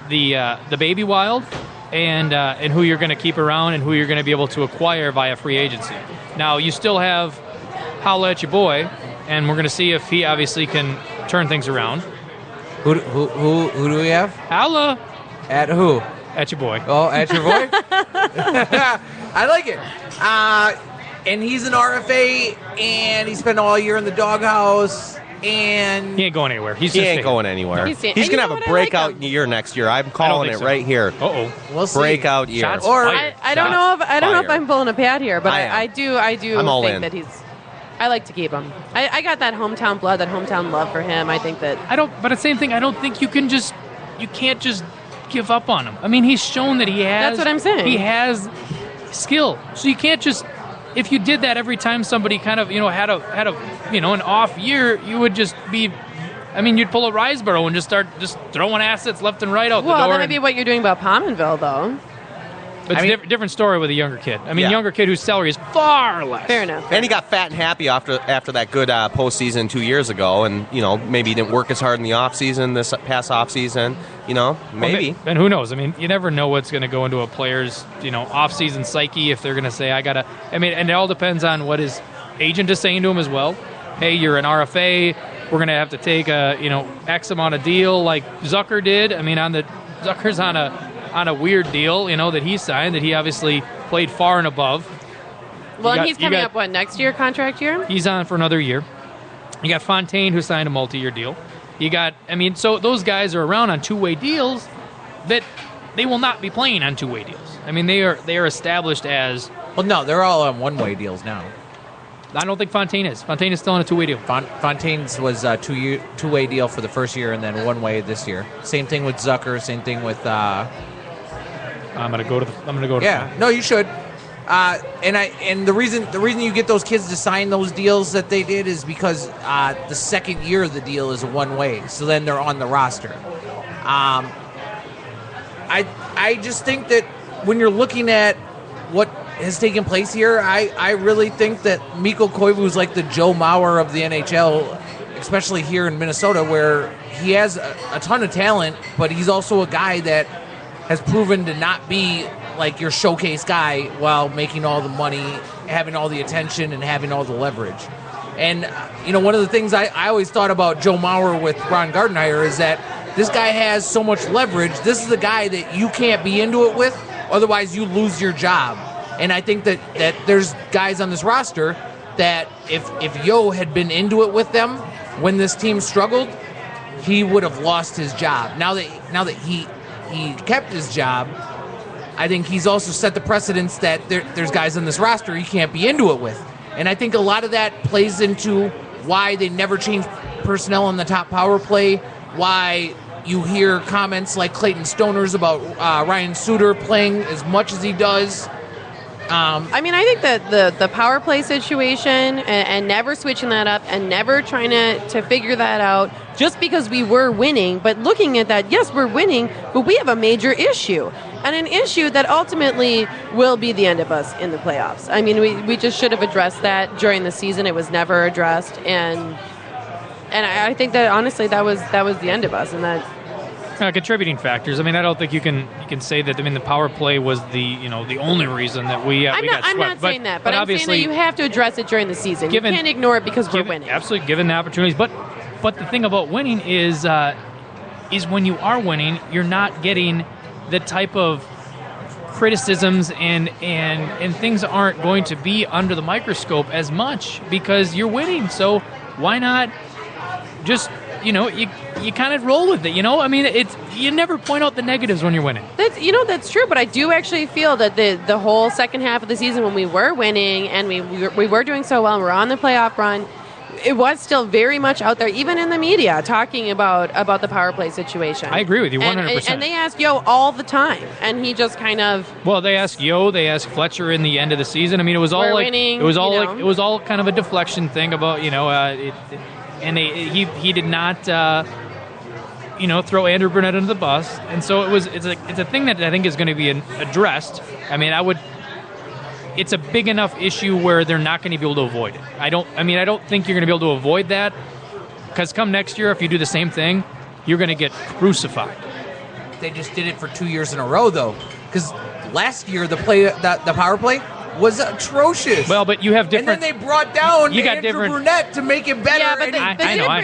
the baby Wild, and who you're going to keep around, and who you're going to be able to acquire via free agency. Now you still have holla at your boy, and we're going to see if he obviously can turn things around. Who do we have? Holla. At who? At your boy. Oh, at your boy? I like it. And he's an RFA, and he spent all year in the doghouse, and... He ain't going anywhere. He ain't going anywhere. He's going to have a breakout year next year. I'm calling it right here. Uh-oh. We'll see. Breakout year. I don't know if I'm pulling a pad here, but I do think that he's... I like to keep him. I got that hometown blood, that hometown love for him. I think that... But the same thing, I don't think you can't just give up on him. I mean, he's shown that he has... That's what I'm saying. He has skill. So you can't just... If you did that every time somebody kind of, had a an off year, you would just be... I mean, you'd pull a Riseborough and just start throwing assets left and right out the door. Well, that might be what you're doing about Pominville, though. But it's a different story with a younger kid. I mean, younger kid whose salary is far less. Fair enough. And he got fat and happy after that good postseason 2 years ago, and maybe he didn't work as hard in the offseason, this past offseason. Maybe. And who knows? I mean, you never know what's going to go into a player's off-season psyche if they're going to say, and it all depends on what his agent is saying to him as well. Hey, you're an RFA. We're going to have to take a X amount of deal like Zucker did. I mean, Zucker's on a weird deal, that he signed, that he obviously played far and above. Well, and he's coming up, next year, contract year? He's on for another year. You got Fontaine, who signed a multi-year deal. So those guys are around on two-way deals that they will not be playing on two-way deals. I mean, they are established as... Well, no, they're all on one-way deals now. I don't think Fontaine is. Fontaine is still on a two-way deal. Fontaine's was a two-way deal for the first year and then one-way this year. Same thing with Zucker. Same thing with... I'm gonna go to. Yeah, no, you should. And the reason you get those kids to sign those deals that they did is because the second year of the deal is a one-way, so then they're on the roster. I just think that when you're looking at what has taken place here, I really think that Mikko Koivu is like the Joe Mauer of the NHL, especially here in Minnesota, where he has a ton of talent, but he's also a guy that has proven to not be like your showcase guy while making all the money, having all the attention, and having all the leverage. And, one of the things I always thought about Joe Mauer with Ron Gardenhire is that this guy has so much leverage. This is the guy that you can't be into it with, otherwise you lose your job. And I think that there's guys on this roster that if Yo had been into it with them when this team struggled, he would have lost his job. Now that he kept his job, I think he's also set the precedence that there's guys on this roster he can't be into it with. And I think a lot of that plays into why they never change personnel on the top power play, why you hear comments like Clayton Stoner's about Ryan Suter playing as much as he does. I think that the power play situation and never switching that up and never trying to figure that out just because we were winning, but looking at that, yes, we're winning, but we have a major issue. And an issue that ultimately will be the end of us in the playoffs. I mean, we just should have addressed that during the season. It was never addressed, and I think that honestly that was the end of us. And that contributing factors. I mean, I don't think you can say that. I mean, the power play was the only reason that we got swept. I'm not saying that, but I'm saying that you have to address it during the season. You can't ignore it because we're winning. Absolutely, given the opportunities. But the thing about winning is when you are winning, you're not getting the type of criticisms and things aren't going to be under the microscope as much because you're winning. So why not just you kind of roll with it, I mean, you never point out the negatives when you're winning. That's true, but I do actually feel that the whole second half of the season when we were winning and we were doing so well and we're on the playoff run, it was still very much out there, even in the media, talking about the power play situation. I agree with you 100%. And they ask Yo all the time, and he just kind of... Well, they asked Yo, they asked Fletcher in the end of the season. I mean, it was all winning, it was all kind of a deflection thing about, and he did not... throw Andrew Burnett under the bus, and so it's a thing that I think is going to be addressed. I mean, it's a big enough issue where they're not going to be able to avoid it. I don't think you're going to be able to avoid that because come next year, if you do the same thing, you're going to get crucified. They just did it for 2 years in a row, though, because last year the power play was atrocious. Well, but you have different... And then they brought down Andrew Burnett to make it better. Yeah,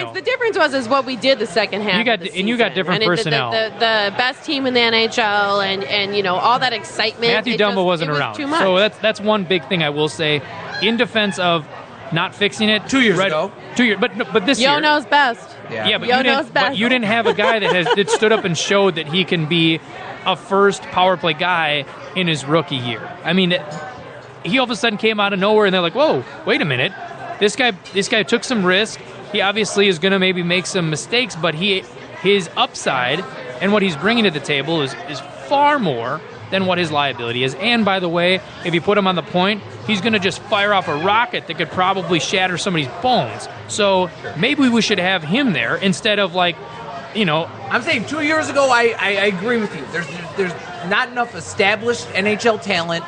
but the difference was what we did the second half of the season. And you got different personnel. The best team in the NHL and all that excitement. Matthew Dumba wasn't around. Too much. So that's one big thing I will say in defense of not fixing it. 2 years ago. 2 years. But this year... Yo knows best. Yeah, but you didn't have a guy that stood up and showed that he can be a first power play guy in his rookie year. I mean... He all of a sudden came out of nowhere, and they're like, whoa, wait a minute. This guy took some risk. He obviously is going to maybe make some mistakes, but his upside and what he's bringing to the table is far more than what his liability is. And, by the way, if you put him on the point, he's going to just fire off a rocket that could probably shatter somebody's bones. So maybe we should have him there instead of, I'm saying 2 years ago, I agree with you. There's not enough established NHL talent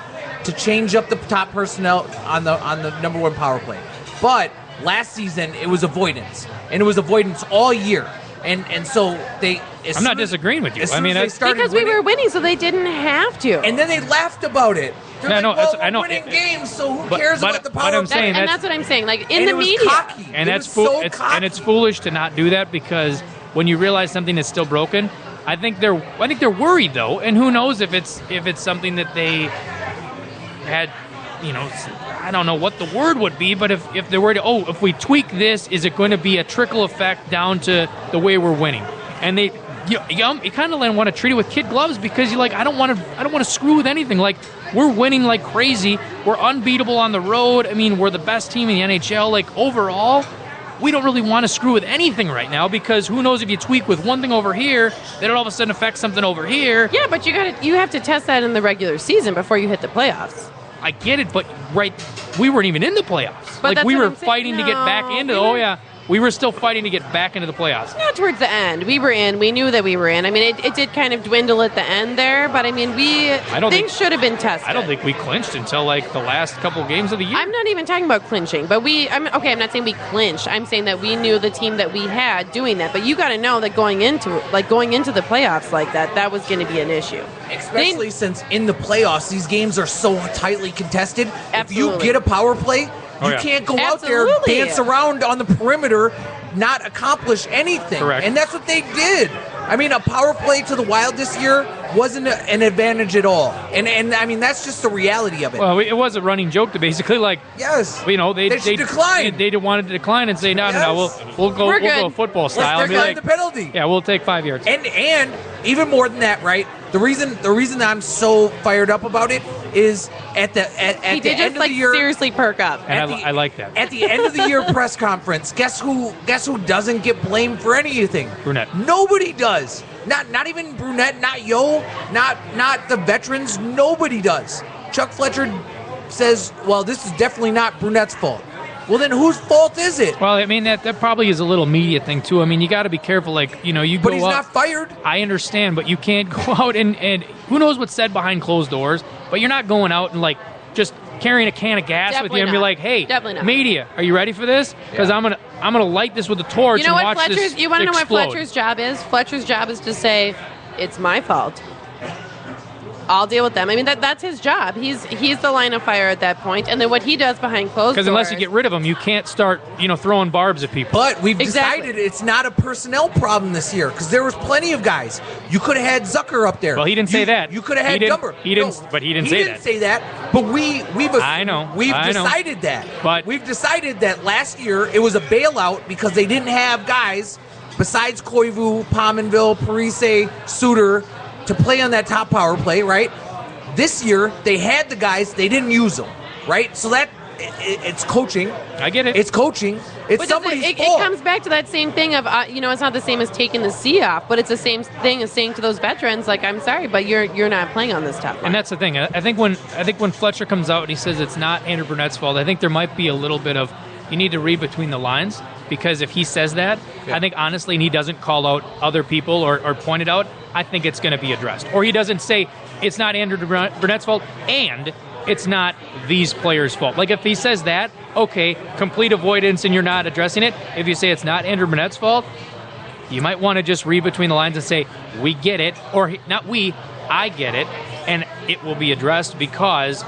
to change up the top personnel on the number one power play. But last season, it was avoidance, and it was avoidance all year. And so they. I'm not disagreeing with you. I mean, because we were winning, so they didn't have to. And then they laughed about it. They're we're winning games, so who cares about the power play? And that's what I'm saying. Like in the media, cocky. And it's foolish to not do that, because when you realize something is still broken, I think they're worried though, and who knows if it's something that they had. I don't know what the word would be, but if they're worried, if we tweak this, is it going to be a trickle effect down to the way we're winning? And you kind of want to treat it with kid gloves, because you're like, I don't want to screw with anything. Like, we're winning like crazy. We're unbeatable on the road. I mean, we're the best team in the NHL. Like, overall, we don't really want to screw with anything right now, because who knows if you tweak with one thing over here, then it all of a sudden affects something over here. Yeah, but you have to test that in the regular season before you hit the plaffs. I get it, but we weren't even in the playoffs. But like, we were fighting to get back into. We were still fighting to get back into the playoffs. Not towards the end. We were in. We knew that we were in. I mean, it did kind of dwindle at the end there, but I mean, things should have been tested. I don't think we clinched until like the last couple games of the year. I'm not even talking about clinching, but I'm not saying we clinched. I'm saying that we knew the team that we had doing that. But you got to know that going into the playoffs like that was going to be an issue. Especially since in the playoffs, these games are so tightly contested. Absolutely. If you get a power play, you can't go out there, dance around on the perimeter, not accomplish anything. Correct. And that's what they did. I mean, a power play to the Wild this year wasn't an advantage at all. And I mean, that's just the reality of it. Well, it was a running joke to basically yes, they declined. They wanted to decline and say no, we'll go football style. Let's decline the penalty. Yeah, we'll take 5 yards. And even more than that, right? The reason I'm so fired up about it is at the end of the year. Seriously perk up. And I like that. At the end of the year press conference, guess who doesn't get blamed for anything? Brunette. Nobody does. Not even Brunette, not Yo, not the veterans. Nobody does. Chuck Fletcher says, well, this is definitely not Brunette's fault. Well, then whose fault is it? Well, I mean, that probably is a little media thing, too. I mean, you got to be careful. Like, you go But he's not fired. I understand, but you can't go out and who knows what's said behind closed doors, but you're not going out and, like, just carrying a can of gas with you and be like, hey, media, are you ready for this? Because I'm gonna light this with a torch and watch this You want to know what explode. Fletcher's job is? Fletcher's job is to say, it's my fault. I'll deal with them. I mean, that's his job. He's the line of fire at that point. And then what he does behind closed doors. Because unless you get rid of him, you can't start, throwing barbs at people. But we've decided it's not a personnel problem this year, because there was plenty of guys. You could have had Zucker up there. Well, he didn't say that. You could have had Dumber. He didn't say that. He didn't say that. But we've decided that. But we've decided that last year it was a bailout because they didn't have guys besides Koivu, Pominville, Parise, Suter to play on that top power play, right? This year, they had the guys, they didn't use them, right? So it's coaching. I get it. It's coaching. It's somebody's fault. It comes back to that same thing of, it's not the same as taking the C off, but it's the same thing as saying to those veterans, like, I'm sorry, but you're not playing on this top line. And that's the thing. I think when Fletcher comes out and he says it's not Andrew Brunette's fault, I think there might be a little bit of, you need to read between the lines, because if he says that, I think honestly, and he doesn't call out other people or point it out, I think it's going to be addressed. Or he doesn't say it's not Andrew Brunette's fault and it's not these players' fault. Like, if he says that, okay, complete avoidance and you're not addressing it. If you say it's not Andrew Brunette's fault, you might want to just read between the lines and say, we get it, or not we, I get it, and it will be addressed because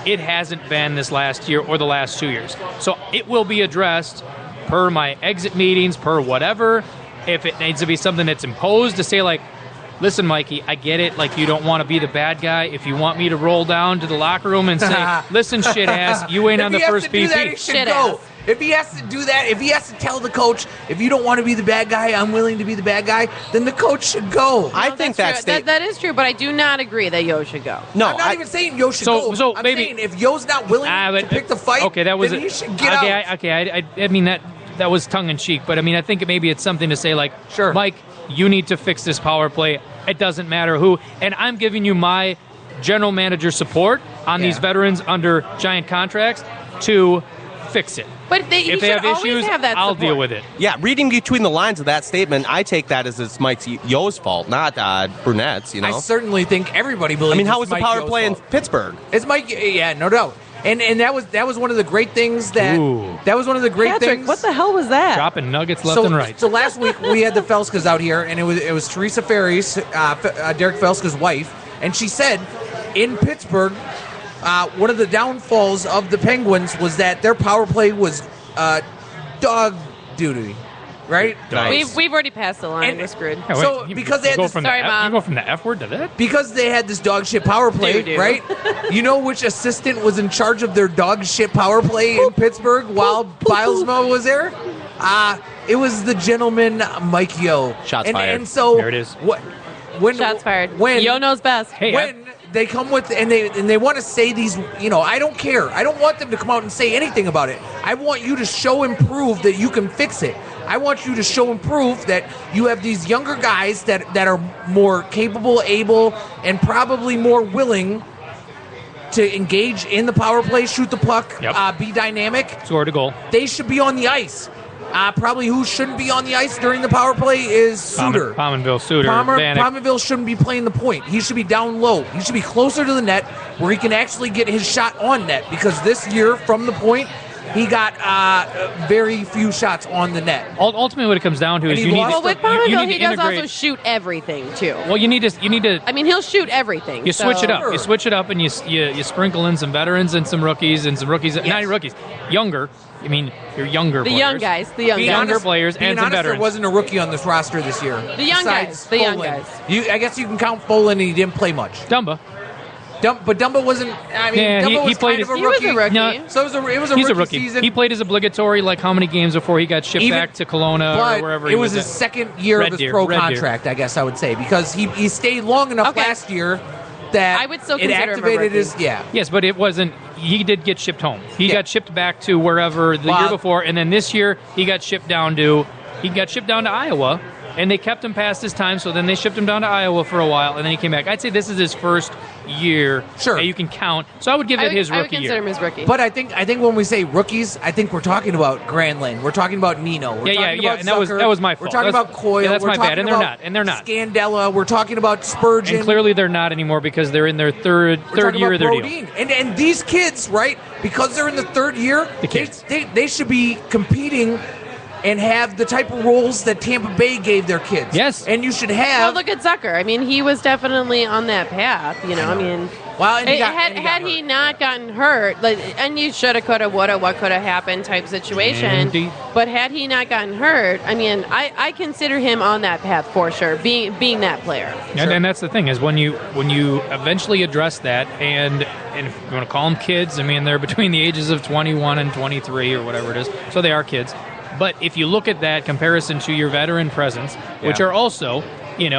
it hasn't been this last year or the last 2 years. So it will be addressed per my exit meetings, per whatever. If it needs to be something that's imposed, to say, like, listen, Mikey, I get it. Like, you don't want to be the bad guy. If you want me to roll down to the locker room and say, listen, shit ass, you ain't on the first PP. Shit ass. If he has to do that, if he has to tell the coach, if you don't want to be the bad guy, I'm willing to be the bad guy, then the coach should go. I think that is true, but I do not agree that Yo should go. No, I'm not even saying Yo should go. So I'm maybe saying if Yo's not willing to pick the fight, then he should get out. I mean, that was tongue-in-cheek, but I mean, I think maybe it's something to say, like, sure, Mike, you need to fix this power play. It doesn't matter who. And I'm giving you my general manager support on these veterans under giant contracts to fix it. But he if they should have always issues, have that I'll support. deal with it. Yeah, reading between the lines of that statement, I take that as it's Mike Yo's fault, not Brunette's. You know, I certainly think everybody believes. I mean, how it's was the Mike power Yo's play in fault. Pittsburgh? It's Mike. Yeah, no doubt. And that was one of the great things that Ooh. that was one of the great Patrick, things. what the hell was that? Dropping nuggets left and right. So last week we had the Felskas out here, and it was Teresa Ferries, Derek Felska's wife, and she said in Pittsburgh, one of the downfalls of the Penguins was that their power play was dog duty, right? Nice. We've already passed the line. And- We're screwed. Yeah, wait, So, you because they had go this- from Sorry, the F, Mom. you go from the F word to that. Because they had this dog shit power play, Do. right? You know which assistant was in charge of their dog shit power play in Pittsburgh while Bilesma was there? It was the gentleman Mike Yo. Shots and, fired. And so There it is. When Shots fired. When Yo knows best. Hey, when they come with and they want to say these, I don't care. I don't want them to come out and say anything about it. I want you to show and prove that you can fix it. I want you to show and prove that you have these younger guys that are more capable, able, and probably more willing to engage in the power play, shoot the puck, Yep. be dynamic. Scored a goal. They should be on the ice. Probably who shouldn't be on the ice during the power play is Suter. Pominville, Suter, Vanek. Pominville shouldn't be playing the point. He should be down low. He should be closer to the net where he can actually get his shot on net, because this year from the point he got very few shots on the net. Ultimately, what it comes down to And is he you need lost Well, with you Pominville, need to he does integrate. also shoot everything too. Well, you need to. I mean, he'll shoot everything. You switch so- it up. Sure. You switch it up, and you sprinkle in some veterans and some rookies not even rookies, younger. I mean, you're younger. The players. young guys. The young Being guys. Younger honest- players being and some honest, veterans. There wasn't a rookie on this roster this year. The young besides guys. The young Folin. guys. I guess you can count Folin, and he didn't play much. Dumba. But Dumba wasn't. I mean, Yeah, Dumba he was played kind of a his- He was rookie. a rookie. No. So it was a He's rookie a rookie. season. He played his obligatory like how many games before he got shipped Even- back to Kelowna but or wherever it he was was his at. second year Red of his Deer, pro Red Deer. contract, I guess I would say, because he stayed long enough Okay. last year that I would still it consider him a activated rookie. his Yes, but it wasn't. He did get shipped home. He Yeah. got shipped back to wherever the year before, and then this year he got shipped down to Iowa, and they kept him past his time. So then they shipped him down to Iowa for a while, and then he came back. I'd say this is his first year Sure. that you can count. So I would give it his I would rookie consider year. him his rookie. But I think when we say rookies, I think we're talking about Granlund. We're talking about Nino. We're Yeah, talking yeah, about and that was- Zucker. that was my We're fault. talking That's- about Coyle. yeah, that's we're my bad, talking and they're about not, and they're not. Scandella. We're talking about Spurgeon. And clearly they're not anymore because they're in their third We're talking year about of their deal. Brodin. And these kids, right? Because they're in the third year, The kids. they should be competing and have the type of roles that Tampa Bay gave their kids. Yes. And you should well, have. look at Zucker. I mean, he was definitely on that path. I mean, Well, and he got- had and he got had he hurt. not gotten hurt, and you shoulda, coulda, woulda, what coulda happened type situation. Indeed. But had he not gotten hurt, I mean, I consider him on that path for sure, being that player. And that's the thing is when you eventually address that, and if you want to call them kids, I mean they're between the ages of 21 and 23 or whatever it is, so they are kids. But if you look at that comparison to your veteran presence, which Yeah. are also in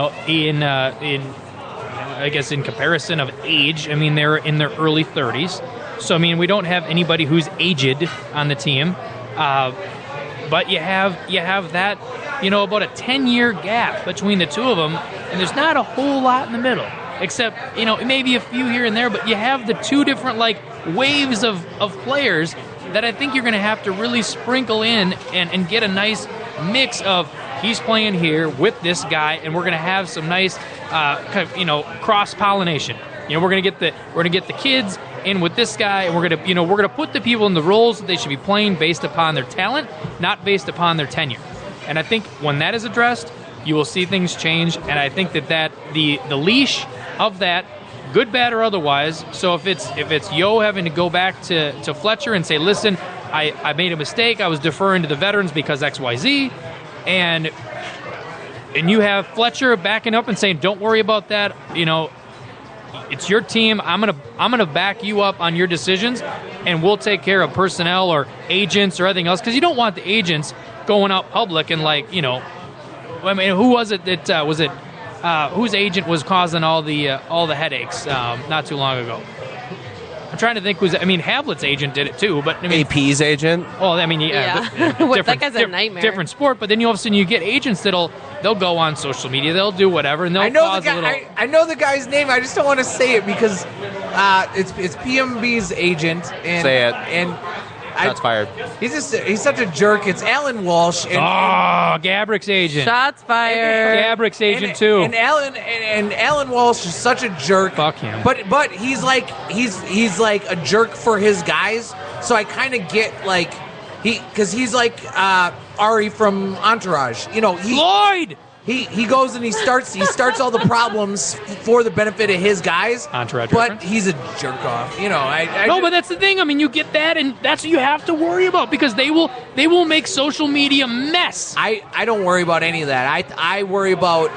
I guess in comparison of age, I mean they're in their early 30s. So I mean we don't have anybody who's aged on the team, but you have that about a 10-year gap between the two of them, and there's not a whole lot in the middle, except maybe a few here and there. But you have the two different waves of players that I think you're going to have to really sprinkle in and get a nice mix of he's playing here with this guy, and we're going to have some nice cross pollination. We're going to get the kids in with this guy, and we're going to put the people in the roles that they should be playing based upon their talent, not based upon their tenure. And I think when that is addressed, you will see things change. And I think that the leash of that, good, bad, or otherwise. So if it's Yo having to go back to Fletcher and say, listen, I made a mistake, I was deferring to the veterans because XYZ, and you have Fletcher backing up and saying, don't worry about that, it's your team. I'm gonna back you up on your decisions, and we'll take care of personnel or agents or anything else, because you don't want the agents going out public and I mean, who was it that was it? Whose agent was causing all the headaches not too long ago? I'm trying to think. Havlet's agent did it too, but I mean, AP's agent. well, I mean, Yeah. different, That guy's a nightmare. Different sport, but then all of a sudden you get agents they'll go on social media, they'll do whatever, and they'll I know cause the guy. a little. I know the guy's name. I just don't want to say it because it's PMB's agent. And, Say it. And Shots fired. He's such a jerk. It's Alan Walsh. And, Gabrick's agent. Shots fired. Gabrick's agent too. And Alan Walsh is such a jerk. Fuck him. But he's like a jerk for his guys. So I kind of get like because he's like Ari from Entourage. Lloyd. He goes and he starts all the problems for the benefit of his guys. Entourage but reference? he's a jerk off. No, but that's the thing. I mean, you get that, and that's what you have to worry about because they will make social media mess. I don't worry about any of that. I worry about.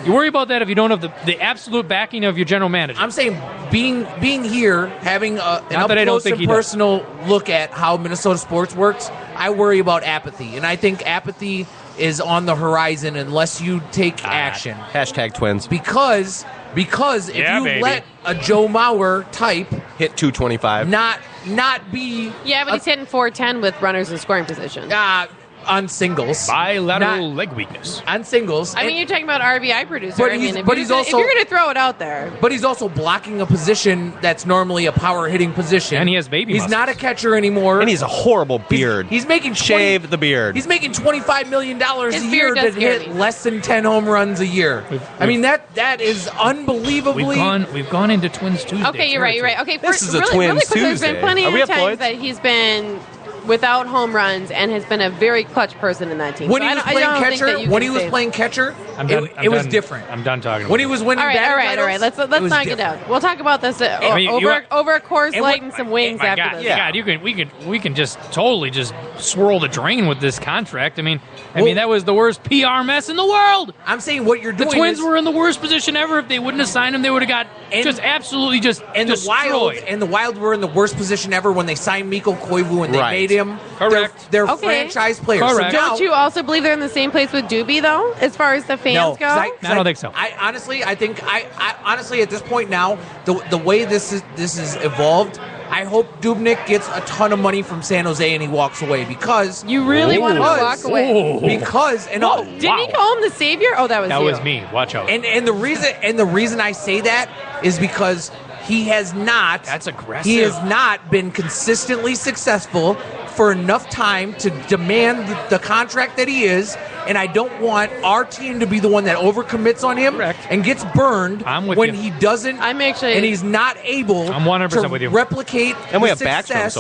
You worry about that if you don't have the absolute backing of your general manager. I'm saying being here, having an up close and personal look at how Minnesota sports works. I worry about apathy, and I think apathy is on the horizon unless you take action. Hashtag Twins. Because if you baby. let a Joe Mauer type hit 225, not be but he's hitting 410 with runners in scoring position. On singles, bilateral leg weakness. On singles, I mean, you're talking about RBI producer. But if he's you're going to throw it out there. But he's also blocking a position that's normally a power hitting position, and he has baby. He's muscles. not a catcher anymore, and he's a horrible beard. He's making shave the beard. He's making $25 million a year to scare hit me. less than 10 home runs a year. I mean that is unbelievably. We've gone into Twins Tuesday. Okay, you're right. Okay, this is a really Twins quick, there's Tuesday. been plenty Are we of at times Floyd's? that he's been without home runs and has been a very clutch person in that team. When So he was playing catcher, it was different. I'm done talking. When he was winning all right. Let's knock it down. We'll talk about this over a Coors Light and some wings after this. God, we can just totally just swirl the drain with this contract. I mean, that was the worst PR mess in the world. I'm saying what you're doing. The Twins were in the worst position ever. If they wouldn't have signed him, they would have got absolutely destroyed. The Wild were in the worst position ever when they signed Mikko Koivu and they made him their franchise player. Correct. So Don't you also believe they're in the same place with Doobie though, as far as the fans go? I don't think so. I honestly at this point now, the way this is evolved, I hope Dubnyk gets a ton of money from San Jose and he walks away because you really want him to walk away. Didn't he call him the savior? Oh, that was me. Watch out. And the reason I say that is because he has not. That's aggressive. He has not been consistently successful for enough time to demand the contract that he is, and I don't want our team to be the one that overcommits on him and gets burned when he doesn't. And he's not able. I'm 100% to with you. Replicate and we the have success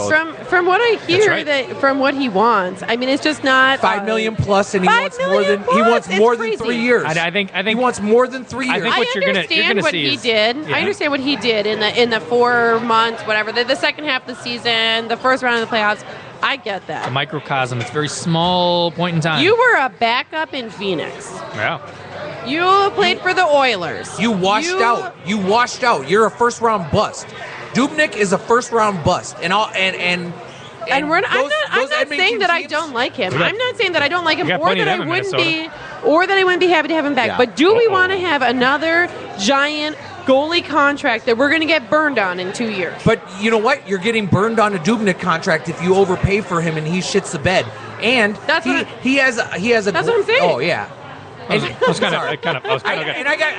from what I hear from what he wants. I mean, it's just not $5 million plus, and he wants more than 3 years. I think he wants more than 3 years. I think what you're gonna see is I understand what he did in the 4 months, whatever, the second half of the season, the first round of the playoffs. I get that. It's a microcosm. It's a very small point in time. You were a backup in Phoenix. Yeah. You played for the Oilers. You washed out. You're a first round bust. Dubnyk is a first round bust, I'm not saying that I don't like him. I'm not saying that I don't like him, or that I wouldn't be happy to have him back. Yeah. But do we want to have another giant goalie contract that we're going to get burned on in 2 years? But you know what? You're getting burned on a Dubnyk contract if you overpay for him and he shits the bed. And he has a. That's what I'm saying. Oh yeah. I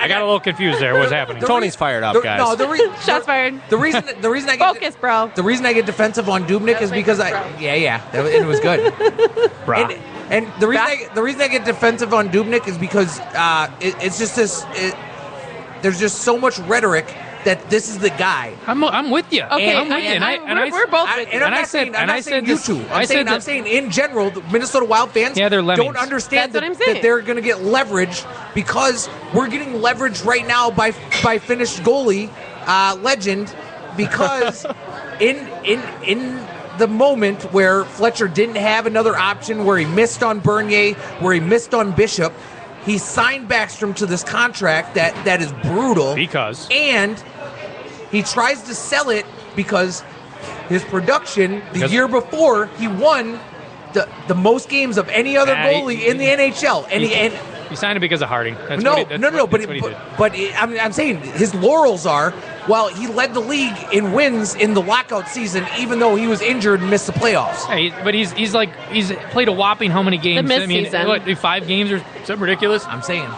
got a little confused there. What's happening? Tony's fired up, guys. No, Shots fired. The reason I get focus, bro. The reason I get defensive on Dubnyk is because it was good. And the reason I get defensive on Dubnyk is because it's just this. There's just so much rhetoric that this is the guy. I'm with you. Okay, I'm with you. We're both with you. I'm saying in general, the Minnesota Wild fans don't understand that they're going to get leverage because we're getting leverage right now by finished goalie legend because in the moment where Fletcher didn't have another option, where he missed on Bernier, where he missed on Bishop, he signed Backstrom to this contract that is brutal. And he tries to sell it because his production the year before, he won the most games of any other goalie in the NHL. He signed it because of Harding. But I'm saying his laurels are, well, he led the league in wins in the lockout season, even though he was injured and missed the playoffs. Hey, but he's played a whopping how many games? The mid-season. What, 5 games or something ridiculous? I'm saying.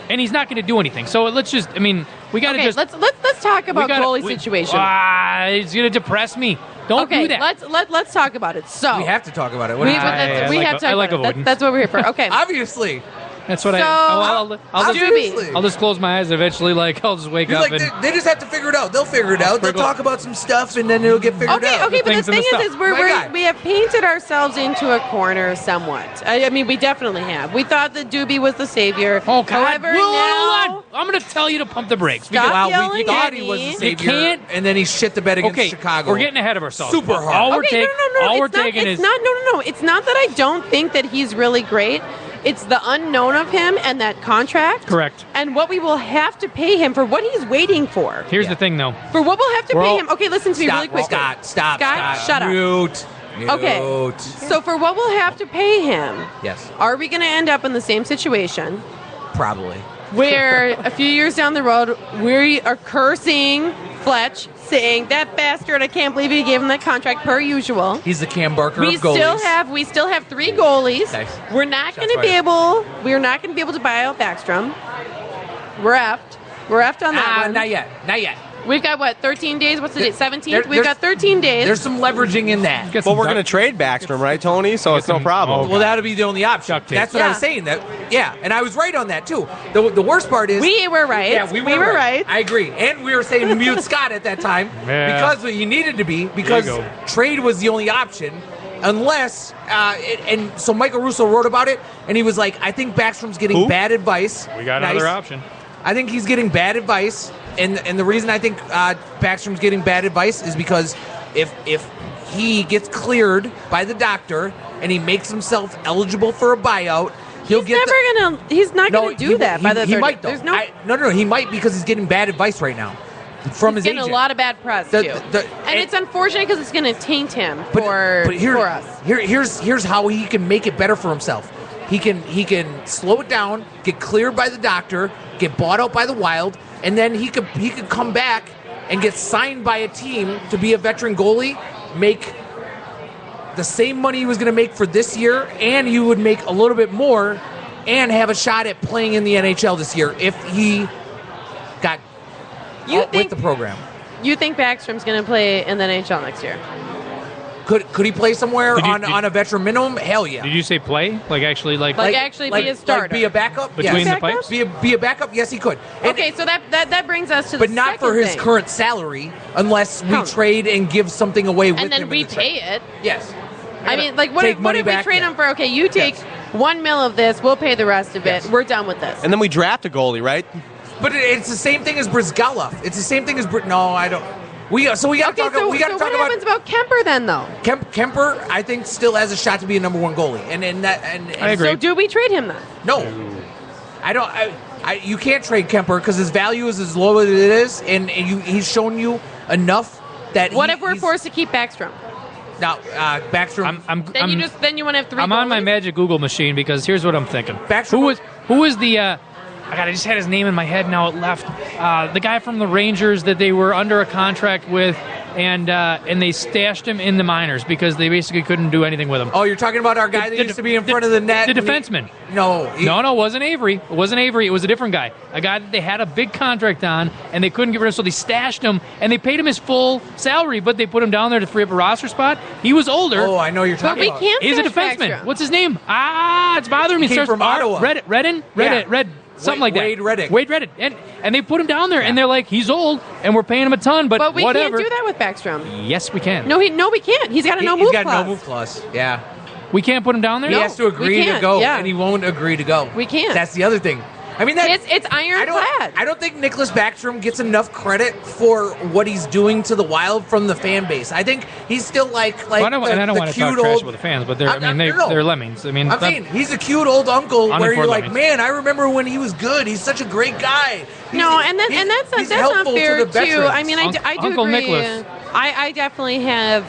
And he's not going to do anything. So let's just. We got to just. Let's talk about goalie situation. It's going to depress me. Don't do that. Let's talk about it. So We have to talk about it. What we, do you but think? that's- we I have like to talk about it. avoidance. That's what we're here for. Okay. Obviously. That's what So- I'll just, Doobie. I'll just close my eyes eventually. Like I'll just wake He's up like, and they just have to figure it out. They'll figure it out. They'll sprinkle- talk about some stuff, and then it'll get figured Okay, out. okay, but the things in the thing stuff. is My guy. we have painted ourselves into a corner somewhat. I mean, we definitely have. We thought that Doobie was the savior. oh God, However, hold now on. I'm going to tell you to pump the brakes. Stop because- Wow, we yelling thought at he was me. the You savior, can't- and then he shit the bed against Okay, Chicago. we're getting ahead of ourselves. Super hard. All we're, Okay, no. all we're It's not, taking it's is not. No. It's not that I don't think that he's really great. It's the unknown of him and that contract. Correct. And what we will have to pay him for what he's waiting for. Here's the thing, though. For what we'll have to We're pay all- him. Okay, listen to me really quick. Stop. Shut up. Mute. Okay. So for what we'll have to pay him, Yes, are we going to end up in the same situation probably. where a few years down the road we are cursing Fletch, saying that bastard? I can't believe he gave him that contract per usual. He's the Cam Barker We of goalies. still have 3 goalies. Nice. We're not going Shots to be able. We're not going to be able to buy out Backstrom. We're effed. We're effed on that one. Not yet. We've got what? 13 days. What's the date? 17th. there- We've got 13 days. There's some leveraging in that. Get Well, some we're duck- going to trade Backstrom, right, Tony? So it's no problem. Well, that'll be the only option. Duct tape. That's what I was Yeah. saying. And I was right on that too. The worst part is we were right. Yeah, we were right. I agree, and we were saying to mute Scott at that time Yeah. because he needed to be because There you go. trade was the only option, unless and so Michael Russo wrote about it, and he was like, I think Backstrom's getting Who? bad advice. We got Nice. another option. I think he's getting bad advice, and the reason I think Backstrom's getting bad advice is because if he gets cleared by the doctor and he makes himself eligible for a buyout, he'll He's get never gonna. He's not gonna do that by the he third. might though. There's no. No, he might because he's getting bad advice right now from He's his getting agent. a lot of bad press The- too, the- and it's unfortunate because it's going to taint him but for us. Here's how he can make it better for himself. He can slow it down, get cleared by the doctor, get bought out by the Wild, and then he could come back and get signed by a team to be a veteran goalie, make the same money he was going to make for this year, and he would make a little bit more, and have a shot at playing in the NHL this year if he got with the program. You think Backstrom's going to play in the NHL next year? Could he play somewhere Did you- on a veteran minimum? Hell yeah. Did you say play? Like actually, like actually be a starter? Like be a backup? Between yes. the pipes? Be a backup? Yes, he could. And- Okay, so that brings us to but the not for second his thing. current salary unless we No. trade and give something away with and then him in the repay trade. it. Yes. I mean, like, what Take if money we back, trade yeah. him for? Okay, you take $1 million of this. We'll pay the rest of it. Yes. We're done with this. And then we draft a goalie, right? But it's the same thing as Brizgalov. It's the same thing as No, I don't. We got to okay, talk. so, We got to so talk what about happens about Kemper then, though? Kemper. I think still has a shot to be a number 1 goalie, and I agree. So do we trade him then? No, I don't. You can't trade Kemper because his value is as low as it is, and he's shown you enough that. What if we're forced to keep Backstrom? Now, Backstrom. Then you want to have 3 I'm on my goalies? magic Google machine because here's what I'm thinking. Backstrom- Who was the? I just had his name in my head. Now it left. The guy from the Rangers that they were under a contract with, and they stashed him in the minors because they basically couldn't do anything with him. Oh, you're talking about our guy that used to be in front of the net. The defenseman. No, No, it wasn't Avery. It wasn't Avery. It was a different guy. A guy that they had a big contract on, and they couldn't get rid of, so they stashed him, and they paid him his full salary, but they put him down there to free up a roster spot. He was older. Oh, I know you're But talking we about. can't. He's a stash defenseman. Backstrom. What's his name? It's bothering me. He came Starts from R- Ottawa. Redden? Yeah. Red. Something like that. Wade Reddick. Wade Reddick. And they put him down there, and they're like, he's old, and we're paying him a ton, but But we whatever. can't do that with Backstrom. Yes, we can. No, we can't. He's got a no He's move got clause. no move clause. Yeah. We can't put him down there? He has to agree to can't, go, yeah. and he won't agree to go. We can't. That's the other thing. I mean, that It's ironclad. I don't think Nicholas Backstrom gets enough credit for what he's doing to the Wild from the fan base. I think he's still like Well, I don't the want to cute talk trash old. about the fans, but they're No. they're lemmings. I mean, I'm saying he's a cute old uncle where you're Uninformed like, lemmings. man, I remember when he was good. He's such a great guy. No, He's- and he's that's not helpful to fair the too. veterans. I mean, I do Uncle agree. Nicholas. I definitely have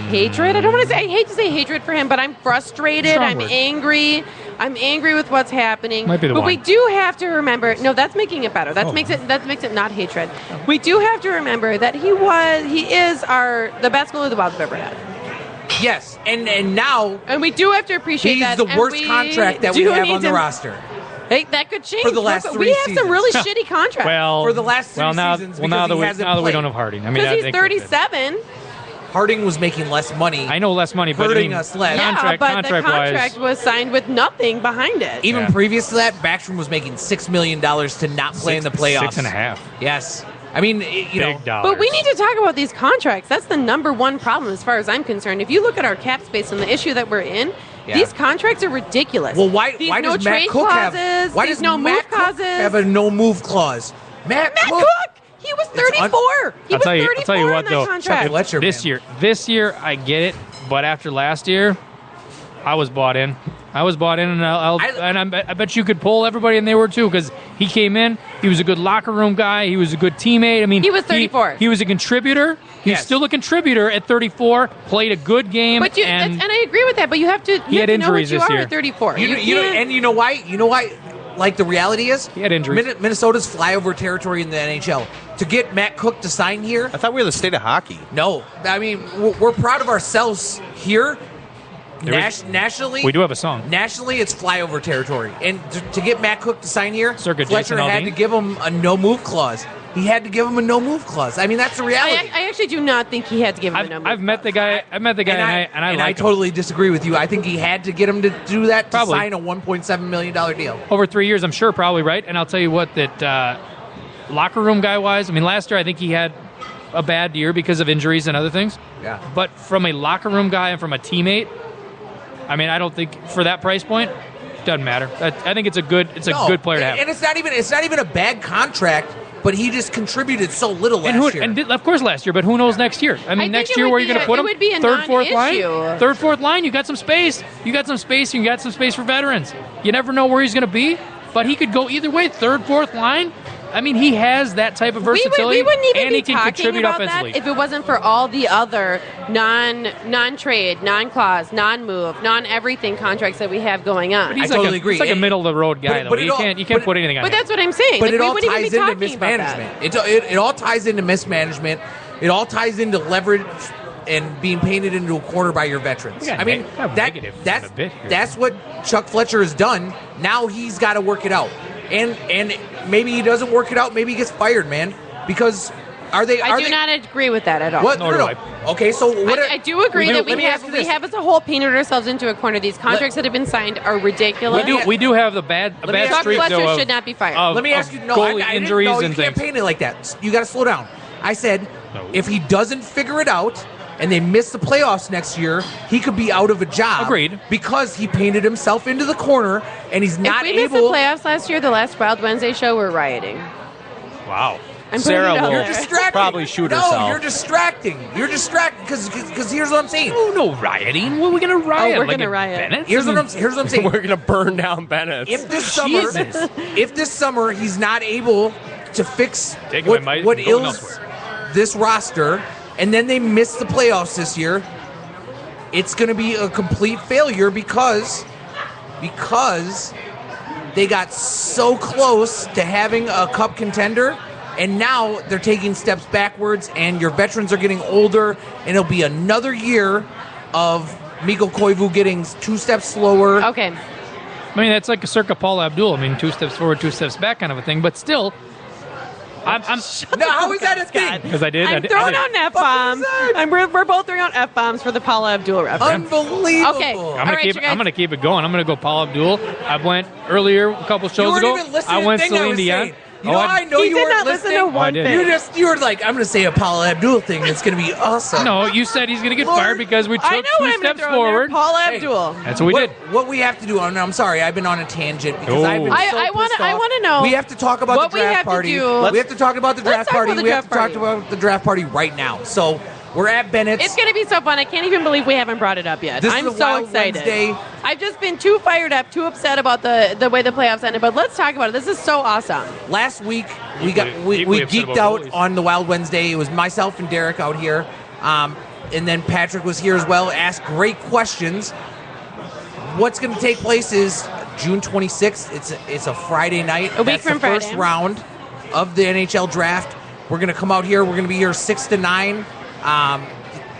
hatred. I don't want to say. I hate to say hatred for him, but I'm frustrated. Strong I'm word. angry. I'm angry with what's happening. Might be the but we wine. do have to remember. No, that's making it better. That Oh. makes it not hatred. We do have to remember that he is the best goalie the Wild have ever had. Yes, and now And we do have to appreciate he's that. the and worst we contract that we do have need on the to- roster. Hey, that could change. For the last 3 we have seasons. some really shitty contracts. Well, For the last 3 now, seasons well, now because that he we hasn't now that we played. don't have Harding. I mean, because I he's think 37. Harding was making less money. I know less money, but I Hurting mean, us less. Yeah, but the contract contract wise, was signed with nothing behind it. Even Yeah. previous to that, Backstrom was making $6 million to not play in the playoffs. 6.5. Yes. I mean, you know. Big dollars. But we need to talk about these contracts. That's the number one problem as far as I'm concerned. If you look at our cap space and the issue that we're in, Yeah. these contracts are ridiculous. Well, why these does no Matt trade Cook clauses, have? Why these does no Matt move Cook clauses? have a no move clause? Matt Cook, he was 34. He I'll was tell you, 34 I'll tell you what on that though. contract. Fletcher, this man. year, I get it, but after last year, I was bought in. And I bet you could pull everybody, and they were too, because he came in. He was a good locker room guy. He was a good teammate. I mean, He was 34. He was a contributor. He's Yes. still a contributor at 34. Played a good game. But you, and I agree with that. But you have to. He had you have to know what injuries you this are year. at 34. You know, can't- and you know why? You know why? Like the reality is, He had injuries. Minnesota's flyover territory in the NHL. To get Matt Cook to sign here, I thought we were the state of hockey. no. I mean, we're proud of ourselves here. There is- Nationally, we do have a song. Nationally, it's flyover territory, and to get Matt Cook to sign here, Circa Fletcher Jason had Aldean. to give him a no move clause. He had to give him a no move clause. I mean, that's the reality. I actually do not think he had to give him a number. I've met the guy. I met the guy, and I like him. totally disagree with you. I think he had to get him to do that to Probably. sign a $1.7 million deal. Over 3 years, I'm sure, probably right. And I'll tell you what, that locker room guy wise, I mean, last year I think he had a bad year because of injuries and other things. Yeah. But from a locker room guy and from a teammate, I mean, I don't think for that price point, doesn't matter. I think it's a good good player to have. And it's not even a bad contract, but he just contributed so little last year. And of course last year, but who knows next year? I mean, think next it year would where are you be going to a- put it him? would be a Third, fourth line. non-issue. Third, fourth line. You got some space. You got some space. You got some space for veterans. You never know where he's going to be, but he could go either way. Third, fourth line. I mean, he has that type of versatility, we wouldn't even and be he can talking contribute about offensively. that if it wasn't for all the other non-trade, non-clause, non-move, non-everything contracts that we have going on. But he's I like totally a, agree. He's like a And- middle of the road guy, but though. it You all- can't but- put anything on But him. that's what I'm saying. But Like, it we all wouldn't even ties be into talking about that. mismanagement. It all ties into mismanagement. It all ties into leverage and being painted into a corner by your veterans. We got I mean, got negative that's a bit here. that's what Chuck Fletcher has done. Now he's got to work it out, and maybe he doesn't work it out. Maybe he gets fired, man. Because are they? I do not agree with that at all. What? Nor No. do Okay, so what? I do agree that let me ask you we this. have as a whole painted ourselves into a corner. These contracts that have been signed are ridiculous. We do have a bad Let me ask Chuck streak Fletcher though of, should not be fired. of- Let me ask of you. No, goalie I didn't- injuries no, and you can't things. paint it like that. You got to slow down. I said, No. if he doesn't figure it out and they miss the playoffs next year, he could be out of a job. Agreed. Because he painted himself into the corner and he's not if we missed the able. playoffs last year, the last Wild Wednesday show, we're rioting. Wow. I'm putting Sarah it out will- there. You're distracting. Probably shoot no, herself. you're distracting. You're distracting because here's what I'm saying. Oh, no rioting. What are we going to riot? we're Like gonna at riot. Bennett's? Here's I what mean, I'm saying. We're gonna burn down Bennett. If this summer he's not able to fix Take what, away my- what going ills elsewhere. this roster, and then they miss the playoffs this year, it's going to be a complete failure because they got so close to having a cup contender, and now they're taking steps backwards, and your veterans are getting older, and it'll be another year of Mikko Koivu getting 2 steps slower. Okay. I mean, that's like a circa Paul Abdul. I mean, 2 steps forward, 2 steps back kind of a thing. But still, I'm No, how is that a thing? because I did. I'm throwing out F-bombs. We're both throwing out F-bombs for the Paula Abdul reference. Unbelievable. Okay. I'm All gonna right, keep. you guys- I'm gonna keep it going. I'm gonna go Paul Abdul. I went earlier a couple You shows weren't ago. even listening I to went the thing I Celine was Dion. saying. You know, I know He you did weren't not listen listening. to one I did. thing. You were like, I'm going to say a Paula Abdul thing that's going to be awesome. No, you said he's gonna get fired because we took I know 2 what I'm going steps to throw forward. in there. Paula Hey. Abdul. That's what we did. What we have to do, and I'm sorry, I've been on a tangent because I've been Oh. so I pissed wanna off. know We have to talk about what the we draft have to party. do. We have to talk about the Let's draft talk party. about the We have to draft talk party. about the draft party right now. So we're at Bennett's. It's going to be so fun. I can't even believe we haven't brought it up yet. This is I'm a so Wild excited. Wednesday. I've just been too fired up, too upset about the way the playoffs ended. But let's talk about it. This is so awesome. Last week we Equally upset geeked about out goalies. on the Wild Wednesday. It was myself and Derek out here, and then Patrick was here as well. Asked great questions. What's going to take place is June 26th. It's a Friday night. A week That's from the first Friday. round of the NHL draft. We're going to come out here. We're going to be here 6 to 9.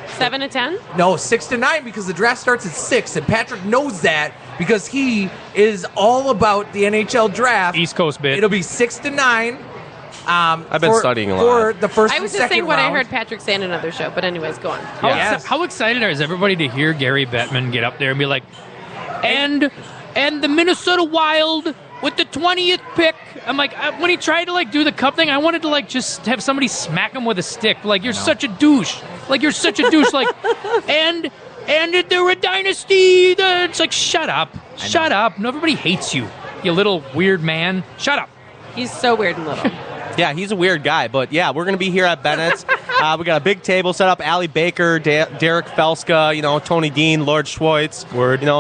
7 to 10. No, 6 to 9 because the draft starts at 6, and Patrick knows that because he is all about the NHL draft. East Coast bit. It'll be 6 to 9. I've been studying a lot. For the first I and was just second saying what I round. heard Patrick say in another show, but anyways, go on. How excited is everybody to hear Gary Bettman get up there and be like, and the Minnesota Wild with the 20th pick. I'm like, when he tried to like do the cup thing, I wanted to like just have somebody smack him with a stick. Like, you're such a douche. Like, you're such a douche. Like, and they're a dynasty. It's like, shut up. Shut up. No, everybody hates you, you little weird man. Shut up. He's so weird and little. Yeah, he's a weird guy, but yeah, we're going to be here at Bennett's. We got a big table set up. Allie Baker, Derek Felska, Tony Dean, Lord Schweitz,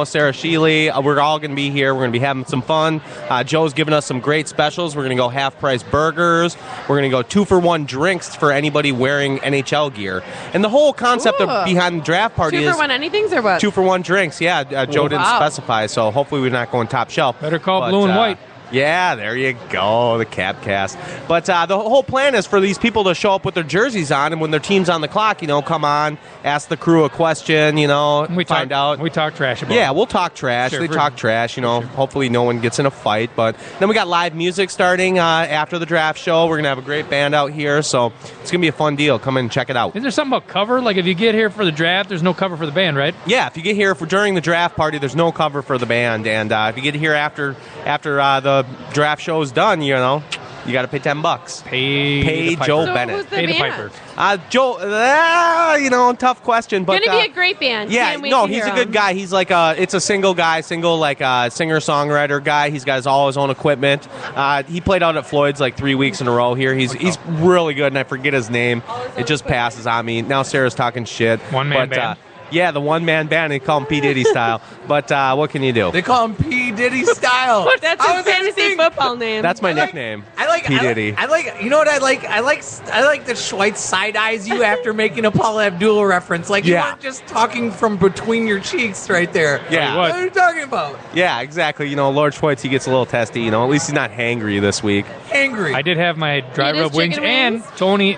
Sarah Sheely. We're all going to be here. We're going to be having some fun. Joe's giving us some great specials. We're going to go half-price burgers. We're going to go 2-for-1 drinks for anybody wearing NHL gear. And the whole concept behind the draft party is 2-for-1 anythings or what? 2-for-1 drinks. Yeah, Joe didn't specify, so hopefully we're not going top shelf. Better call blue and white. Yeah, there you go, the Capcast. But the whole plan is for these people to show up with their jerseys on, and when their team's on the clock, come on, ask the crew a question, find out. We talk trash about Yeah, we'll talk trash. Sure, they talk trash, Hopefully no one gets in a fight. But then we got live music starting after the draft show. We're going to have a great band out here, so it's going to be a fun deal. Come in and check it out. Is there something about cover? Like, if you get here for the draft, there's no cover for the band, right? Yeah, if you get here during the draft party, there's no cover for the band. And if you get here after the draft show is done, you got to pay $10. Pay Joe Bennett. Who's the band? Piper. Joe, tough question, but Gonna be a great band. Yeah, Can't wait to he's hear a good him. guy. He's like it's a single singer-songwriter guy. He's got all his own equipment. He played out at Floyd's like 3 weeks in a row here. He's really good, and I forget his name. It just passes on me. Now Sarah's talking shit. One-man band. Yeah, the one-man band. They call him P. Diddy style. But what can you do? They call him P. Diddy style. That's his fantasy football name. That's my nickname. I like P. Diddy. I like. You know what I like? I like that Schweitz side eyes you after making a Paul Abdul reference. Like you weren't just talking from between your cheeks right there. Yeah. What are you talking about? Yeah, exactly. Lord Schweitz, he gets a little testy. At least he's not hangry this week. Angry. I did have my dry Eat his rub wings, chicken and wings?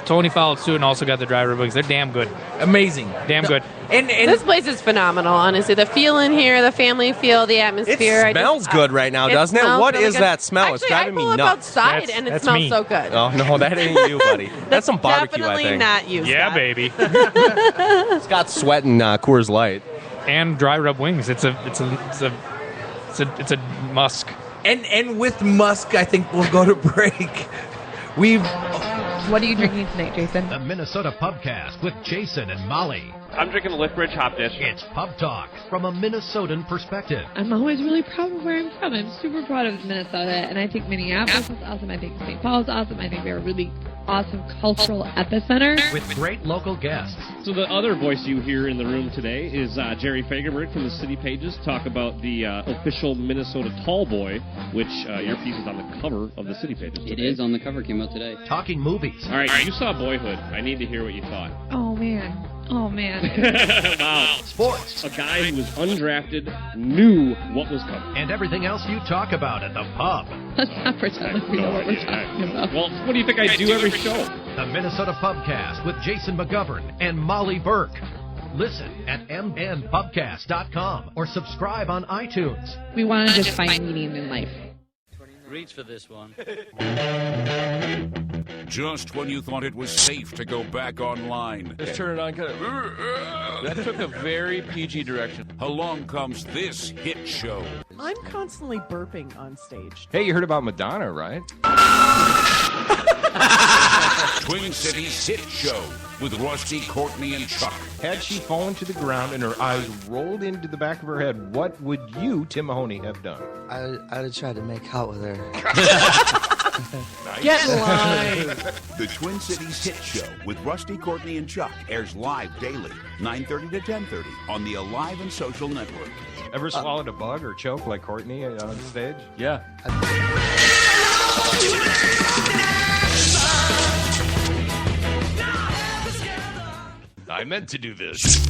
Tony followed suit and also got the dry rub wings. They're damn good. Amazing. Damn good. And This place is phenomenal, honestly. The feel in here, the family feel, the atmosphere. It smells good right now, doesn't it? smells What really is good. that smell? Actually, It's driving I pull me up nuts. outside and it That's smells me. so good. Oh, no, that ain't you, buddy. That's some barbecue, I Definitely think. not you, Yeah, Scott. baby. Scott sweating Coors Light. And dry rub wings. It's a musk. and with Musk, I think we'll go to break. What are you drinking tonight, Jason? The Minnesota Pubcast with Jason and Molly. I'm drinking a Liftbridge Hop Dish. It's Pub Talk from a Minnesotan perspective. I'm always really proud of where I'm from. I'm super proud of Minnesota, and I think Minneapolis is awesome. I think St. Paul is awesome. I think they're a really awesome cultural epicenter. With great local guests. So the other voice you hear in the room today is Jerry Fagerberg from the City Pages. Talk about the official Minnesota Tall Boy, which your piece is on the cover of the City Pages today. It is on the cover, came out today. Talking movies. All right, you saw Boyhood. I need to hear what you thought. Oh, man. Oh, man. Wow. Sports. A guy who was undrafted knew what was coming. And everything else you talk about at the pub. Let's not pretend like we know what we're talking about. Well, what do you think I do every show? The Minnesota Pubcast with Jason McGovern and Molly Burke. Listen at mnpubcast.com or subscribe on iTunes. We want to just find meaning in life. Reach for this one. Just when you thought it was safe to go back online. Just turn it on kind of... That took a very PG direction. Along comes this hit show. I'm constantly burping on stage. Hey, you heard about Madonna, right? Twin Cities Hit Show with Rusty, Courtney, and Chuck. Had she fallen to the ground and her eyes rolled into the back of her head, what would you, Tim Mahoney, have done? I'd have tried to make out with her. Nice. Get in line. The Twin Cities Hit Show with Rusty, Courtney, and Chuck airs live daily, 9:30 to 10:30 on the Alive and Social Network. Ever swallowed a bug or choke like Courtney on stage? Yeah. I meant to do this.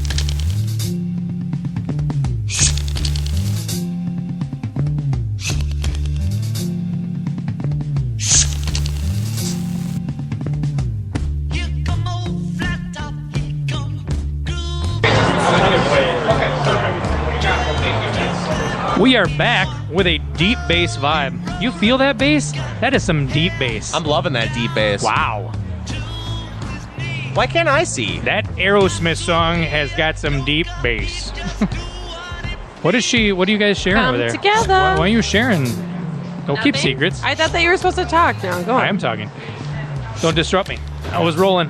We are back with a deep bass vibe. You feel that bass? That is some deep bass. I'm loving that deep bass. Wow. Why can't I see? That Aerosmith song has got some deep bass. What are you guys sharing Come over there? together. Why are you sharing? Don't keep Nothing? secrets. I thought that you were supposed to talk now. Go on. I am talking. Don't disrupt me. I was rolling.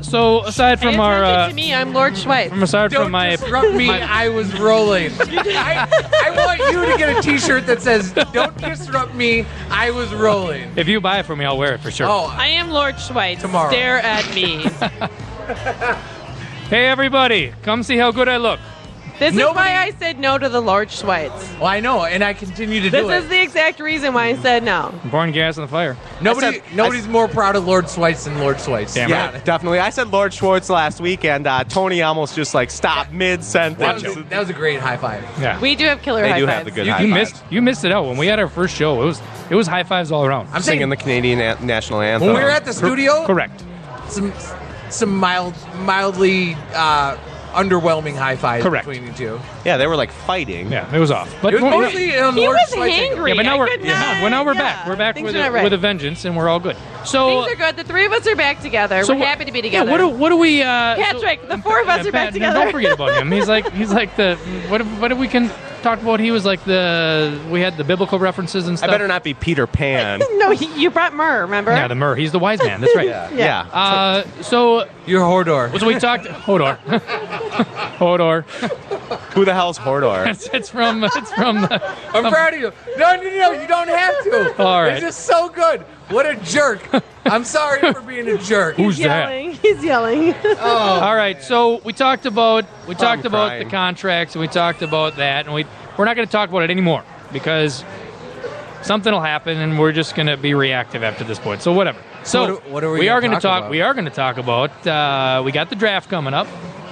So aside from Pay our, attention to me. I'm Lord Schweitz. from aside Don't from my, disrupt me. I was rolling. I want you to get a T-shirt that says, "Don't disrupt me. I was rolling." if you buy it for me, I'll wear it for sure. Oh, I am Lord Schweitz. Tomorrow. Stare at me. Hey everybody, come see how good I look. This is why I said no to the Lord Schweitz. Well, I know, and I continue to do This it. is the exact reason why I said no. Pouring gas on the fire. Nobody's more proud of Lord Schweitz than Lord Schweitz. Damn Yeah, right. definitely. I said Lord Schwartz last week, and Tony almost just like stopped That mid-sentence. was a great high five. Yeah. We do have killer They high do fives. have the good You, high you fives. missed it out when we had our first show. It was high fives all around. I'm saying Singing the Canadian national anthem. when we were at the studio, Correct. some mildly underwhelming high fives Correct. between you two. Yeah, they were like fighting. Yeah, it was off. But It was mostly He Lord was Schweitz. hangry. yeah, but now I we're could not- well, now we're yeah. back. We're back Things with are not right. with a vengeance, and we're all good. So Things are good. The three of us are back together. So we're what- happy to be yeah, together. what do we? Patrick, the four of us are back Pat, together. No, don't forget about him. He's like the what did we talk about? He was like we had the biblical references and I stuff. better not be Peter Pan. No, you brought Myrrh, remember? Yeah, the Myrrh. He's the wise man. That's right. Yeah. So You're Hodor. we talked. Hodor. Hodor. Who the hell's Hodor? It's from. I'm proud of you. No, you don't have to. All right. It's just so good. What a jerk. I'm sorry for being a jerk. Who's that? He's yelling. All right, so we talked about the crying. contracts, and we talked about that, and we're not going to talk about it anymore because something will happen, and we're just going to be reactive after this point. So whatever. So what are we we are gonna going to talk talk. about? We are going to talk about. We got the draft coming up.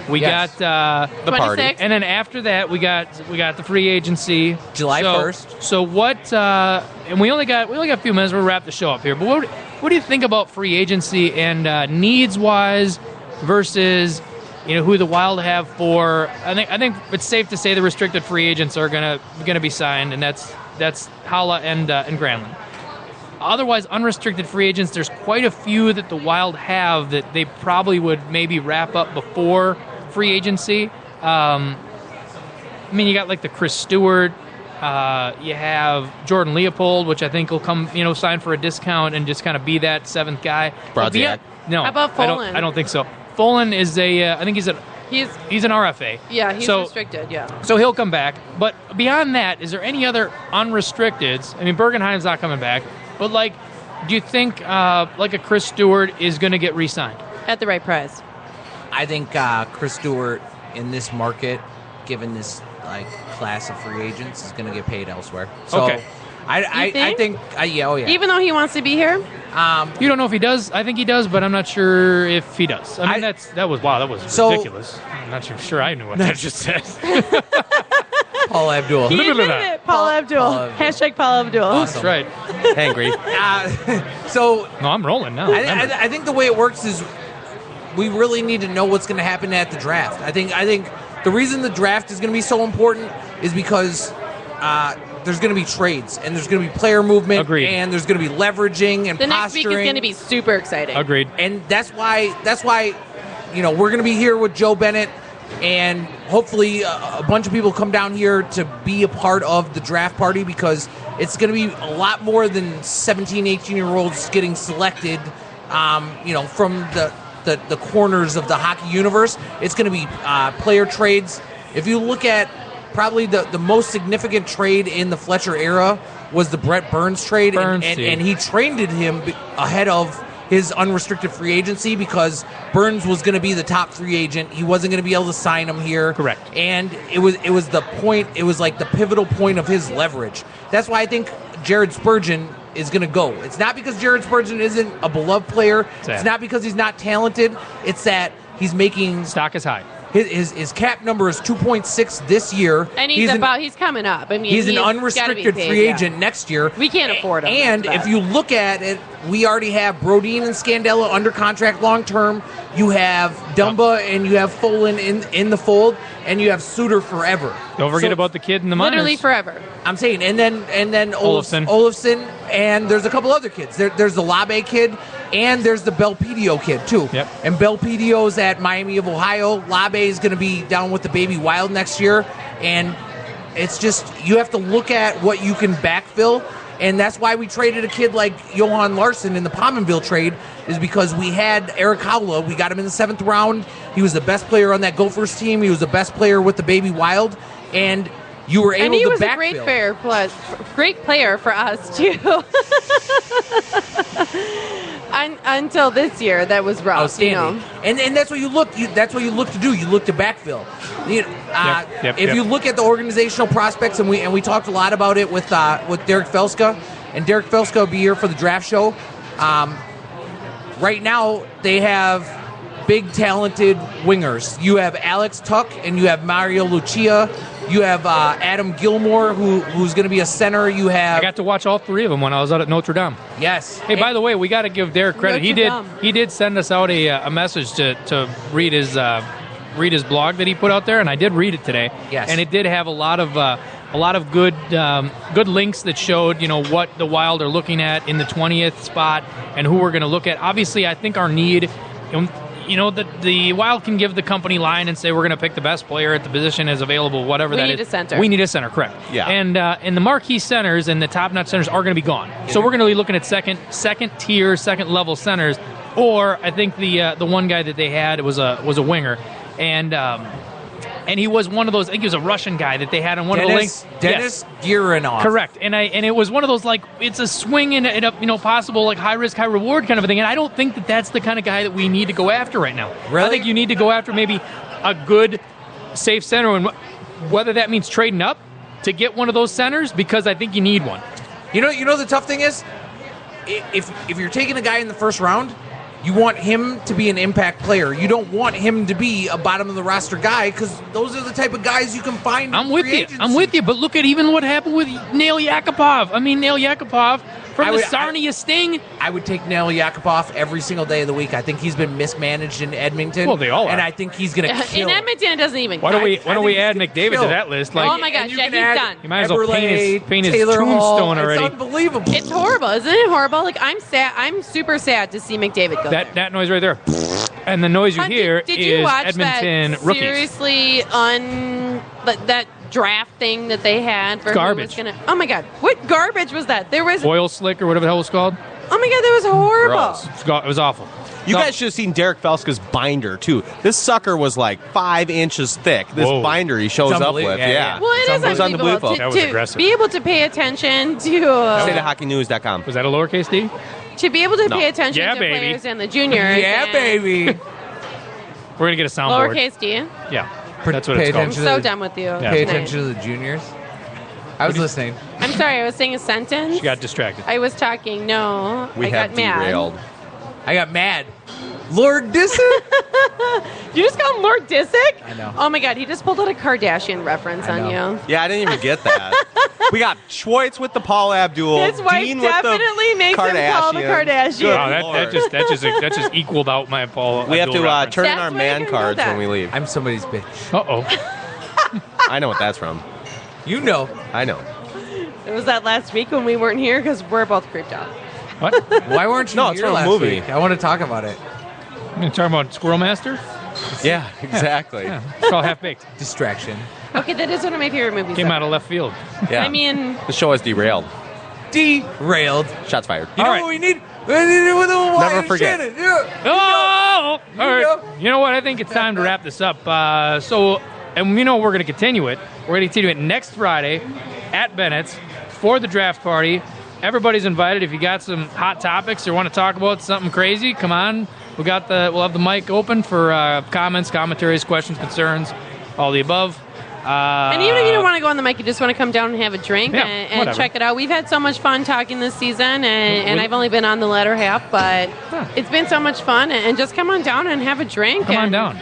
We Yes. got The party. 26. and then after that we got the free agency July So- 1st. So what? And we only got a few minutes. We'll wrap the show up here. But what do you think about free agency and needs wise versus who the Wild have for? I think it's safe to say the restricted free agents are gonna be signed, and that's Hala and Granlund. Otherwise, unrestricted free agents, there's quite a few that the Wild have that they probably would maybe wrap up before free agency. You got like the Chris Stewart. You have Jordan Leopold, which I think will come, sign for a discount and just kind of be that seventh guy. Brodziak. No, How about Folin? I don't think so. Folin is I think he's an RFA. Yeah, he's So- restricted, yeah. So he'll come back. But beyond that, is there any other unrestricteds? Bergenheim's not coming back. But, do you think, a Chris Stewart is going to get re-signed? At the right price. I think Chris Stewart in this market, given this class of free agents, is going to get paid elsewhere. So Okay. I think yeah. Even though he wants to be here? You don't know if he does. I think he does, but I'm not sure if he does. That was So- ridiculous. I'm not sure I knew what that just said. Paul Abdul. He admitted it. Paul Abdul. Paul Abdul. Hashtag Paul Abdul. That's right. Angry. So No, I'm rolling now. I think the way it works is we really need to know what's going to happen at the draft. I think the reason the draft is going to be so important is because there's going to be trades and there's going to be player movement. Agreed. And there's going to be leveraging and The next posturing. week is going to be super exciting. Agreed. And that's why we're going to be here with Joe Bennett, and hopefully a bunch of people come down here to be a part of the draft party, because it's going to be a lot more than 17, 18-year-olds getting selected, from the corners of the hockey universe. It's going to be player trades. If you look at probably the most significant trade in the Fletcher era was the Brett Burns trade, and he traded him ahead of his unrestricted free agency because Burns was going to be the top free agent. He wasn't going to be able to sign him here. Correct. And it was the point. It was like the pivotal point of his leverage. That's why I think Jared Spurgeon is going to go. It's not because Jared Spurgeon isn't a beloved player. Sad. It's not because he's not talented. It's that he's making Stock is high. His cap number is 2.6 this year. And he's coming up. I mean, he's an gotta be unrestricted paid, free yeah. agent next year. We can't afford him. And if you look at it, we already have Brodeen and Scandella under contract long term. You have Dumba and you have Folan in the fold, and you have Suter forever. Don't forget about the kid in the minors. Literally forever. I'm saying, and then Olofsson, and there's a couple other kids. There's the Labe kid, and there's the Belpedio kid too. Yep. And Belpedio's at Miami of Ohio. Labe is going to be down with the Baby Wild next year, and it's just you have to look at what you can backfill. And that's why we traded a kid like Johan Larsson in the Pominville trade, is because we had Eric Howla. We got him in the 7th round. He was the best player on that Gophers team. He was the best player with the Baby Wild. And you were able to backfill. And he was a great player for us, too. Until this year, that was rough. Outstanding. And that's what you look. That's what you look to do. You look to backfill. If you look at the organizational prospects, and we talked a lot about it with Derek Felska, and Derek Felska will be here for the draft show. Right now, they have big, talented wingers. You have Alex Tuck, and you have Mario Lucia. You have Adam Gilmore, who's going to be a center. You have. I got to watch all 3 of them when I was out at Notre Dame. Yes. Hey, by the way, we got to give Derek credit. He did send us out a message to read his blog that he put out there, and I did read it today. Yes. And it did have a lot of good links that showed what the Wild are looking at in the 20th spot and who we're going to look at. Obviously, I think our need. The Wild can give the company line and say we're going to pick the best player at the position as available, whatever that is. We need a center. We need a center, correct. Yeah. And the marquee centers and the top-notch centers are going to be gone. So we're going to be looking at second-tier, second-level centers. Or I think the one guy that they had was a winger. And he was one of those. I think he was a Russian guy that they had on one of the links. Denis Giranov. Correct. And it was one of those, like, it's a swing and a possible, like, high risk, high reward kind of a thing. And I don't think that that's the kind of guy that we need to go after right now. Really? I think you need to go after maybe a good, safe center, and whether that means trading up to get one of those centers, because I think you need one. You know the tough thing is, if you're taking a guy in the first round, you want him to be an impact player. You don't want him to be a bottom of the roster guy, because those are the type of guys you can find. I'm with you, but look at even what happened with Nail Yakupov. I mean, Nail Yakupov from the Sarnia Sting. I would take Nail Yakupov every single day of the week. I think he's been mismanaged in Edmonton. Well, they all are. And I think he's going to kill. In Edmonton, it doesn't even. Why don't we add McDavid to that list? Oh my gosh, yeah, he's done. You might as well paint his Taylor tombstone Hall. already. It's unbelievable. It's horrible, isn't it horrible? Like, I'm sad. I'm super sad to see McDavid go there. That noise right there, and the noise you hear did you is watch Edmonton that rookies. Seriously, that draft thing that they had for Garbage. Who was oh my god, what garbage was that? There was Oil slick or whatever the hell it was called. Oh my god, that was horrible. It was awful. You guys should have seen Derek Felska's binder, too. This sucker was like 5 inches thick. This binder he shows up with. Yeah. Well, it is unbelievable That was aggressive. be able to pay attention to StateOfHockeyNews.com. Was that a lowercase D? To be able to No. pay attention Yeah, to baby. players in the juniors. Yeah, and baby. We're gonna get a soundboard. Lowercase D. Yeah, that's what Pay it's called. I'm attention so to the- done with you. Pay tonight. attention to the juniors. I was listening. I'm sorry, I was saying a sentence. She got distracted. I was talking. No, We I have got mad. derailed. I got mad. Lord Disick? You just call him Lord Disick? I know. Oh my god, he just pulled out a Kardashian reference on you. Yeah, I didn't even get that. We got Schwartz with the Paul Abdul. His wife Dean with definitely the makes him call the Kardashians. Good Wow, Lord. that just equaled out my Paul. We have to turn in That's our why I man didn't know cards that. when we leave. I'm somebody's bitch. Uh-oh. I know what that's from. You know. I know. It was that last week when we weren't here because we're both creeped out. What? Why weren't you No, it's here from a last movie. week? I want to talk about it. You talking about Squirrel Master? Yeah, exactly. Yeah, it's called Half Baked. Distraction. Okay, that is one of my favorite movies. Came ever. out of left field. Yeah. I mean, The show is derailed. Derailed. Shots fired. You know what we need? We need it with a Wyatt Never forget. Shannon. Yeah. Oh! All right. You know what? I think it's time to wrap this up. And you know we're going to continue it. We're going to continue it next Friday at Bennett's for the draft party. Everybody's invited. If you got some hot topics or want to talk about something crazy, come on. We'll have the mic open for comments, commentaries, questions, concerns, all the above. and even if you don't want to go on the mic, you just want to come down and have a drink Yeah, and whatever. check it out. We've had so much fun talking this season, and I've only been on the latter half, but it's been so much fun. And just come on down and have a drink. Come on and down.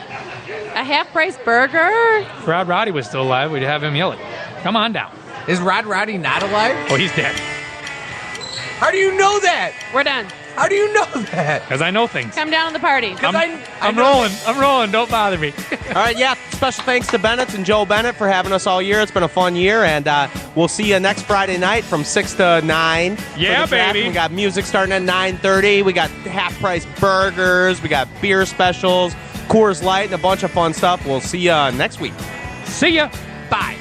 A half-price burger? If Rod Roddy was still alive, we'd have him yell it. Come on down. Is Rod Roddy not alive? Oh, he's dead. How do you know that? We're done. How do you know that? Because I know things. Come down to the party. I'm rolling. I'm rolling. Don't bother me. All right, yeah. Special thanks to Bennett and Joe Bennett for having us all year. It's been a fun year, and we'll see you next Friday night from 6 to 9. Yeah, baby. We got music starting at 9:30. We got half-price burgers. We got beer specials, Coors Light, and a bunch of fun stuff. We'll see you next week. See ya. Bye.